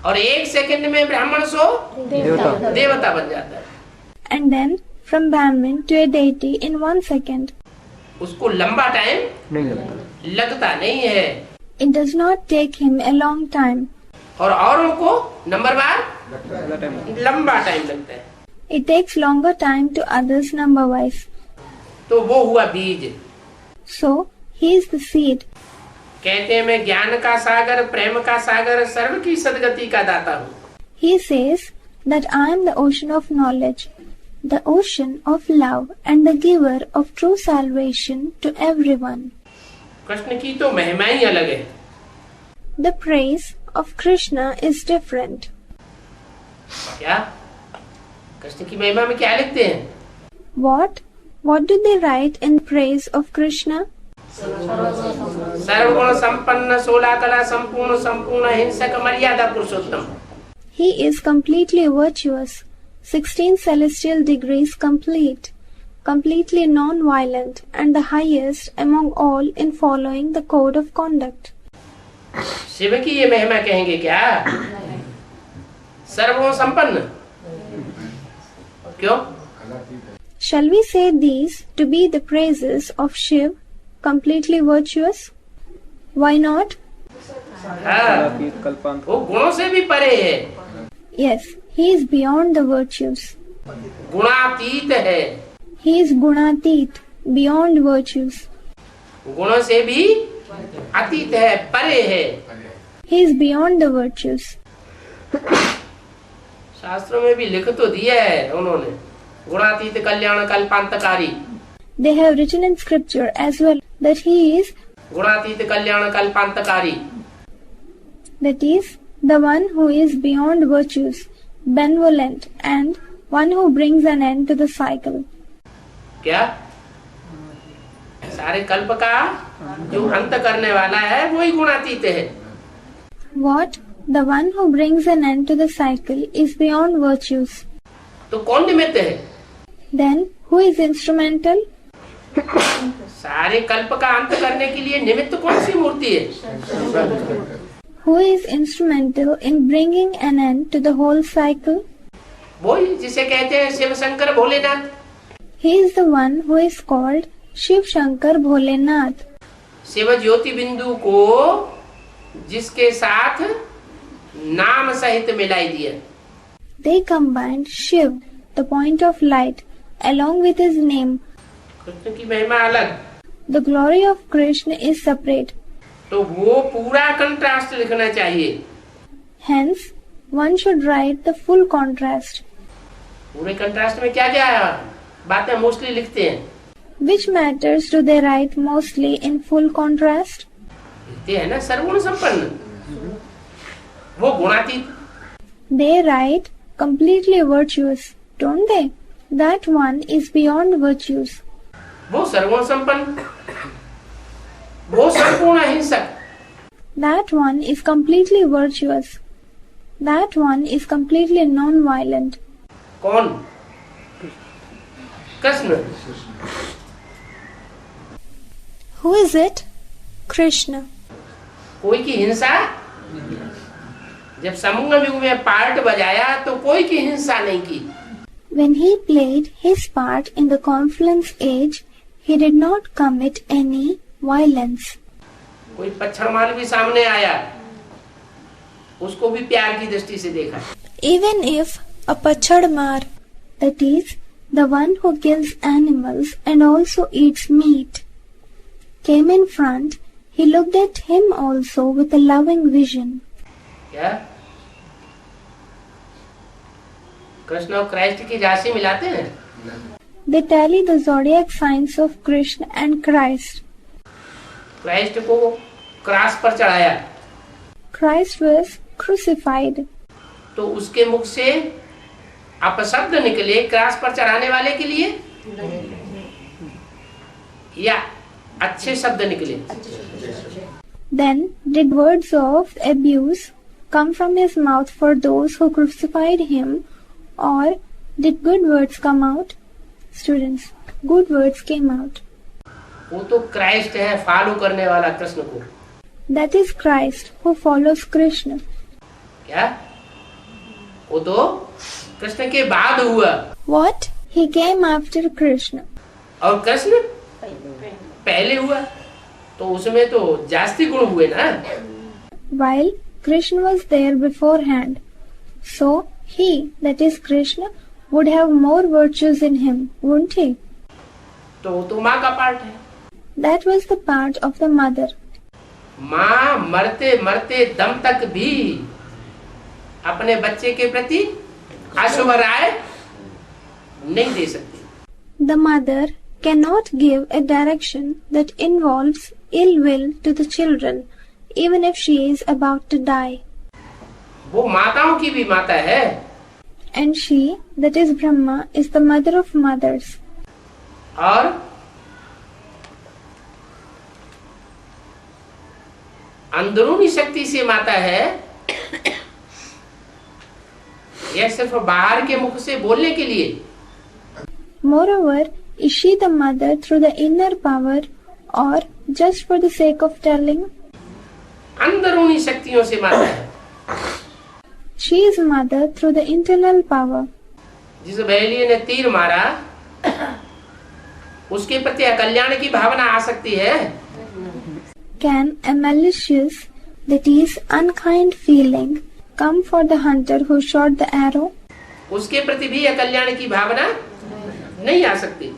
और 1 सेकंड में ब्राह्मण सो देवता। देवता बन जाता है। And then from Brahmin to a deity in 1 second. उसको लंबा टाइम नहीं लगता। लगता नहीं है। It does not take him a long time. और औरों को नंबर बार ज़्यादा टाइम लगता लंबा टाइम लगता है। It takes longer time to others number wise. तो वो हुआ बीज। So, he is the seed. कहते हैं मैं ज्ञान का सागर, प्रेम का सागर, सर्व की सदगति का दाता हूँ। He says that I am the ocean of knowledge, the ocean of love and the giver of true salvation to everyone. Krishna की तो महिमा ही अलग है। The praise of Krishna is different. क्या कृष्ण की महिमा में क्या लिखते हैं? What? What do they write in praise of Krishna? सर्वगुण संपन्न, 16 कला संपूर्ण, संपूर्ण हिंसक, मर्यादा पुरुषोत्तम। He is completely virtuous, 16 celestial degrees complete, completely non-violent, and the highest among all in following the code of conduct. Shiv की ये महिमा कहेंगे क्या? सर्वगुण संपन्न। क्यों? Shall we say these to be the praises of Shiv, completely virtuous? Why not? हाँ, कलातीत कल्पांत। वो गुणों से भी परे है, Yes, he is beyond the virtues. गुणातीत है। He is gunatit, beyond virtues. गुणों से भी अतीत है, परे है। He is beyond the virtues. शास्त्रों में भी लिख तो दिया है उन्होंने, गुणातीत कल्याण कल्पांतकारी। They have written in scripture as well that he is, गुणातीत कल्याण कल्पांतकारी। that is, the one who is beyond virtues, benevolent, and one who brings an end to the cycle. क्या सारे कल्प का जो अंत करने वाला है वही गुणातीत है। What? The one who brings an end to the cycle is beyond virtues. तो कौन निमित्त है? Then, who is instrumental? सारे कल्प का अंत करने के लिए निमित्त कौन सी मूर्ति है? Who is instrumental in bringing an end to the whole cycle? वही जिसे कहते हैं Shiv Shankar Bholenath. He is the one who is called Shiv Shankar Bholenath. Shiv ज्योति बिंदु को जिसके साथ नाम सहित मिलाई दिया। They combined Shiv, the point of light, along with his name. Krishna की महिमा अलग, The glory of Krishna is separate. तो वो पूरा कंट्रास्ट लिखना चाहिए। Hence, one should write the full contrast. पूरे कंट्रास्ट में क्या क्या बातें मोस्टली लिखते हैं? Which matters do they write mostly in full contrast? लिखते हैं ना सर्वगुण संपन्न, वो गुणातीत। They write completely virtuous, don't they? That one is beyond virtues. वो सर्वगुण संपन्न, वो संपूर्ण हिंसक, That one is completely virtuous. That one is completely non-violent. कौन? Krishna. Who is it? Krishna. कोई की हिंसा, जब समूह युग में पार्ट बजाया तो कोई की हिंसा नहीं की। When he played his part in the confluence age, he did not commit any violence. कोई पच्छड़माल भी सामने आया, उसको भी प्यार की दृष्टि से देखा। Even if a pachadmar, That is, the one who kills animals and also eats meat, came in front, he looked at him also with a loving vision. क्या कृष्ण और क्राइस्ट की राशि मिलाते हैं? They tally the zodiac signs of Krishna and Christ. Christ को cross पर चढ़ाया Christ was crucified. तो उसके मुख से अपशब्द निकले क्रॉस पर चढ़ाने वाले के लिए, या अच्छे शब्द निकले? Then did words of abuse come from his mouth for those who crucified him, or Did good words come out? Students, good words came out. वो तो क्राइस्ट है, फॉलो करने वाला कृष्ण को। That is Christ who follows Krishna. क्या? वो तो कृष्ण के बाद हुआ। What? He came after Krishna. और कृष्ण पहले हुआ, तो उसमें तो जास्ती गुण हुए ना। While Krishna was there beforehand. So he, that is Krishna, would have more virtues in him, wouldn't he? तो वो तो माँ का पार्ट है। That was the part of the mother. माँ मरते मरते दम तक भी अपने बच्चे के प्रति अशुभ राय नहीं दे सकती। The mother cannot give a direction that involves ill will to the children, even if she is about to die. वो माताओं की भी माता है। And she, that is Brahma, is the mother of mothers. और अंदरूनी शक्ति से माता है, यह सिर्फ बाहर के मुख से बोलने के लिए। Moreover, is she the mother through the inner power or just for the sake of telling? अंदरूनी शक्तियों से माता है। She is mother through the internal power. जिस बहेलिये ने तीर मारा, उसके प्रति अकल्याण की भावना आ सकती है। Can a malicious, that is unkind feeling, come for the hunter who shot the arrow? उसके प्रति भी अकल्याण की भावना नहीं आ सकती।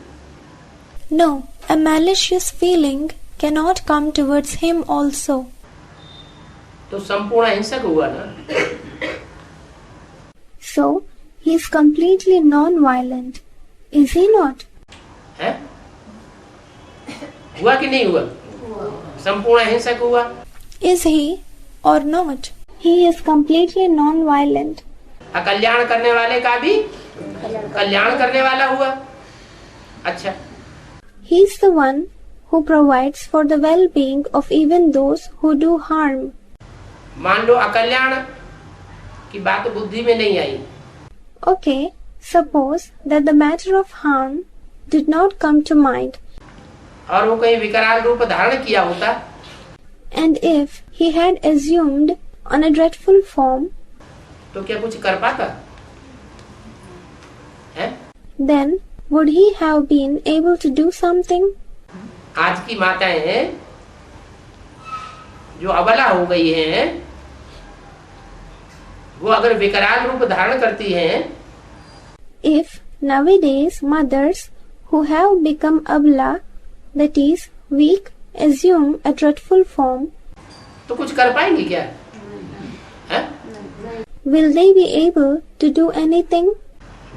No, a malicious feeling cannot come towards him also. तो संपूर्ण हिंसक हुआ ना। So, he is completely non-violent, is he not? है? हुआ कि नहीं हुआ? संपूर्ण हिंसक हुआ। Is he or not? He is completely non-violent. अकल्याण करने वाले का भी कल्याण करने वाला हुआ। अच्छा, He is the one who provides for the well-being of even those who do harm. मान लो अकल्याण की बात बुद्धि में नहीं आई, Okay, suppose that the matter of harm did not come to mind, और वो कहीं विकराल रूप धारण किया होता, and if he had assumed on a dreadful form, तो क्या कुछ कर पाता है? then would he have been able to do something? आज की माताएं जो अबला हो गई हैं, वो अगर विकराल रूप धारण करती हैं, If nowadays mothers who have become abla, that is weak, assume a dreadful form, तो कुछ कर पाएंगी क्या? है? will they be able to do anything?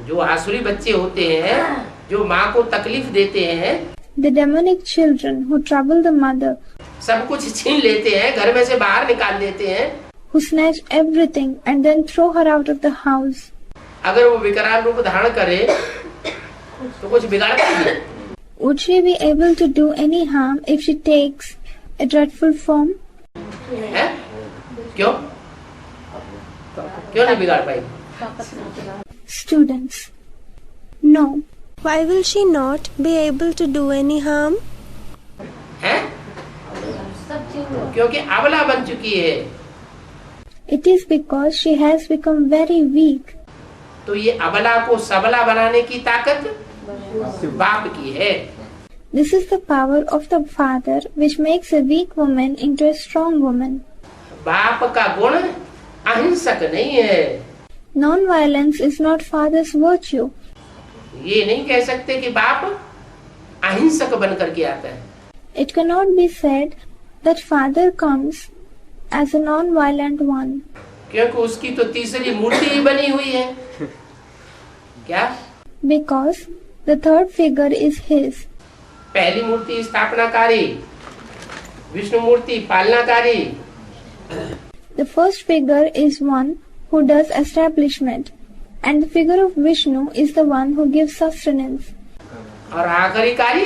जो आसुरी बच्चे होते हैं, जो माँ को तकलीफ देते हैं, The demonic children who trouble the mother, सब कुछ छीन लेते हैं, घर में से बाहर निकाल देते हैं, who snatch everything and then throw her out of the house, अगर वो विकराल रूप धारण करे तो कुछ बिगाड़ पाएगी? would she be able to do any harm if she takes a dreadful form? है? क्यों? क्यों नहीं बिगाड़ पाएगी? Students, no. Why will she not be able to do any harm? है? क्योंकि अबला बन चुकी है। It is because she has become very weak. तो ये अबला को सबला बनाने की ताकत बाप की है। This is the power of the father which makes a weak woman into a strong woman. बाप का गुण अहिंसक नहीं है। Non-violence is not father's virtue. ये नहीं कह सकते कि बाप अहिंसक बन करके आता है। It cannot be said that father comes as a non-violent one, क्योंकि उसकी तो तीसरी मूर्ति ही बनी हुई है। क्या? because the third figure is his. पहली मूर्ति स्थापनाकारी, विष्णु मूर्ति पालनाकारी, The first figure is one who does establishment, and the figure of Vishnu is the one who gives sustenance. और आखिरी कारी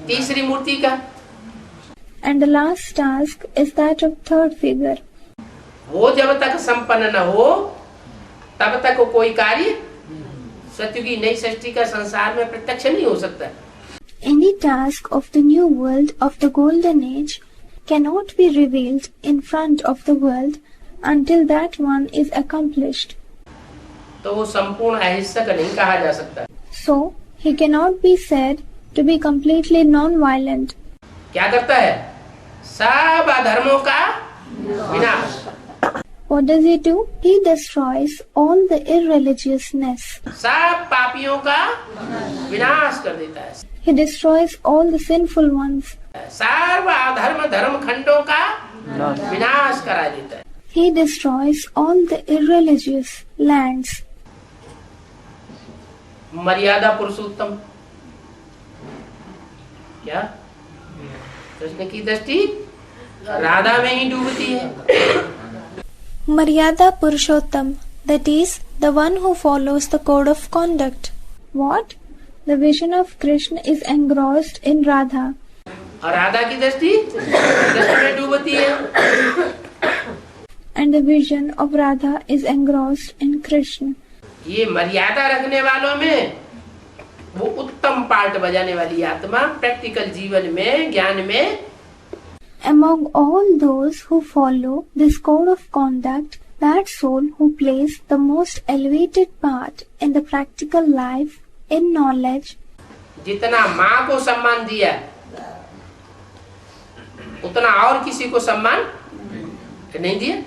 तीसरी मूर्ति का। And the last task is that of third figure. वो जब तक संपन्न न हो, तब तक कोई कार्य सत्युग की नई सृष्टि का संसार में प्रत्यक्ष नहीं हो सकता। Any task of the new world of the golden age cannot be revealed in front of the world until that one is accomplished. तो वो संपूर्ण अहिंसक नहीं कहा जा सकता। So, he cannot be said to be completely non-violent. क्या करता है? सब अधर्मों का विनाश। What does he do? He destroys all the irreligiousness. सब पापियों का विनाश कर देता है। He destroys all the sinful ones. सर्व अधर्म धर्म खंडों का विनाश करा देता है। He destroys all the irreligious lands. मर्यादा पुरुषोत्तम क्या कृष्ण की दृष्टि राधा में ही डूबती है। Maryada Purushottam, that is, the one who follows the code of conduct. What? The vision of Krishna is engrossed in Radha. और राधा की दृष्टि कृष्ण में डूबती है। And the vision of Radha is engrossed in Krishna. ये मर्यादा रखने वालों में वो उत्तम पार्ट बजाने वाली आत्मा प्रैक्टिकल जीवन में ज्ञान में Among all those who follow this code of conduct, that soul who plays the most elevated part in the practical life, in knowledge, जितना माँ को सम्मान दिया उतना और किसी को सम्मान नहीं दिया।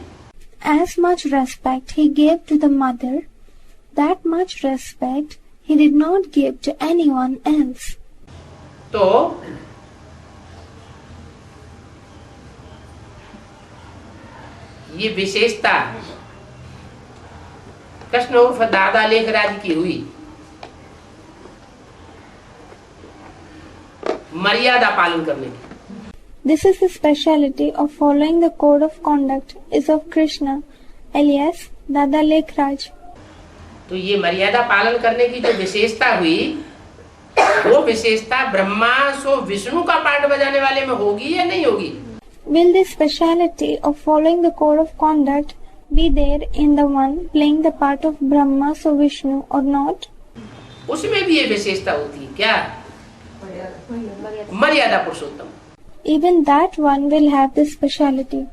as much respect he gave to the mother, that much respect he did not give to anyone else. तो ये विशेषता कृष्ण उर्फ दादा लेखराज की हुई मर्यादा पालन करने की। This is the speciality of following the code of conduct is of Krishna, alias Dada Lekhraj. तो ये मर्यादा पालन करने की जो विशेषता हुई वो विशेषता ब्रह्मा सो विष्णु का पार्ट बजाने वाले में होगी या नहीं होगी? Will this speciality of following the code of conduct be there in the one playing the part of Brahma, so Vishnu, or not? उसमें भी ये विशेषता होती है क्या? मर्यादा पुरुषोत्तम। Even that one will have the speciality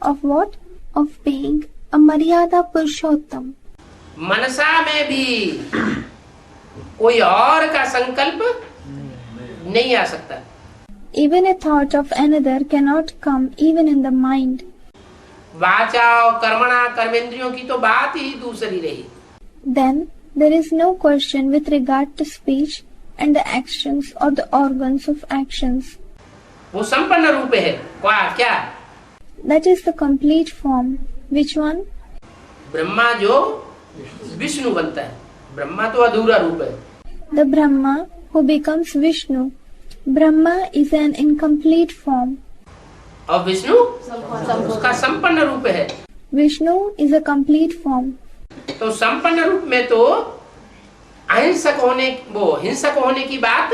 of what? Of being a Maryada Purushottam. मनसा में भी कोई और का संकल्प नहीं आ सकता। Even a thought of another cannot come even in the mind. वाचा और कर्मणा कर्मेंद्रियों की तो बात ही दूसरी रही। Then there is no question with regard to speech and the actions or the organs of actions. वो संपन्न रूप है क्या? That is the complete form. Which one? Brahma जो विष्णु बनता है। ब्रह्मा तो अधूरा रूप है। The Brahma who becomes Vishnu. Brahma is an incomplete form. और विष्णु उसका संपन्न रूप है। Vishnu is a complete form. तो संपन्न रूप में तो अहिंसक होने वो हिंसक होने की बात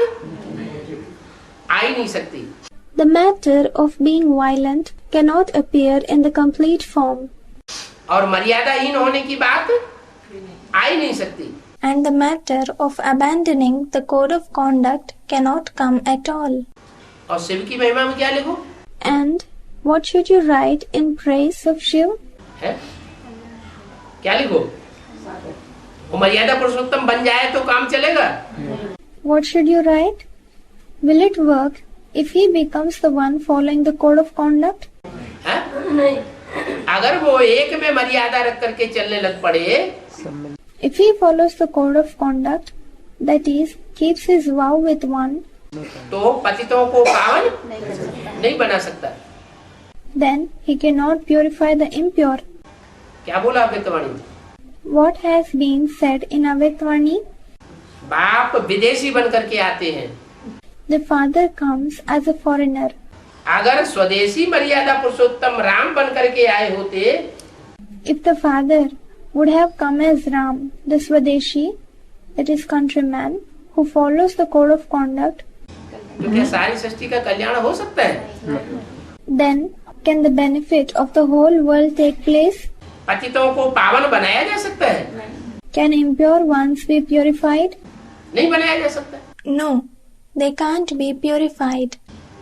आ ही नहीं सकती। The matter of being violent cannot appear in the complete form. और मर्यादाहीन होने की बात आ ही नहीं सकती। And the matter of abandoning the code of conduct cannot come at all. और शिव की महिमा में क्या लिखो? And what should you write in praise of Shiv? है क्या लिखो? वो मर्यादा पुरुषोत्तम बन जाए तो काम चलेगा। What should you write? Will it work if he becomes the one following the code of conduct? है? अगर वो एक में मर्यादा रख करके चलने लग पड़े, If he follows the code of conduct, that is, keeps his vow with one, तो पतितों को पावन नहीं बना सकता। then he cannot purify the impure. क्या बोला अव्यक्तवाणी? What has been said in Avyaktvani? बाप विदेशी बन करके आते हैं। The father comes as a foreigner. अगर स्वदेशी मर्यादा पुरुषोत्तम राम बन करके आए होते, If the father would have come as Ram, the Swadeshi, that is countryman, who follows the code of conduct, तो क्या सारी सृष्टि का कल्याण हो सकता है? then can the benefit of the whole world take place? पतितों को पावन बनाया जा सकता है? Can impure ones be purified? नहीं बनाया जा सकता। No, they can't be purified.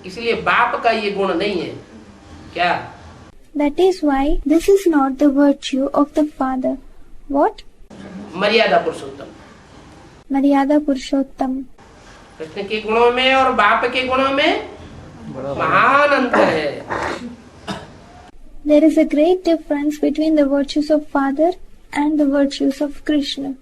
इसलिए बाप का ये गुण नहीं है। क्या? That is why this is not the virtue of the father. What? मर्यादा पुरुषोत्तम। Maryada Purushottam. कृष्ण के गुणों में और बाप के गुणों में महान अंतर है। There is a great difference between the virtues of father and the virtues of Krishna.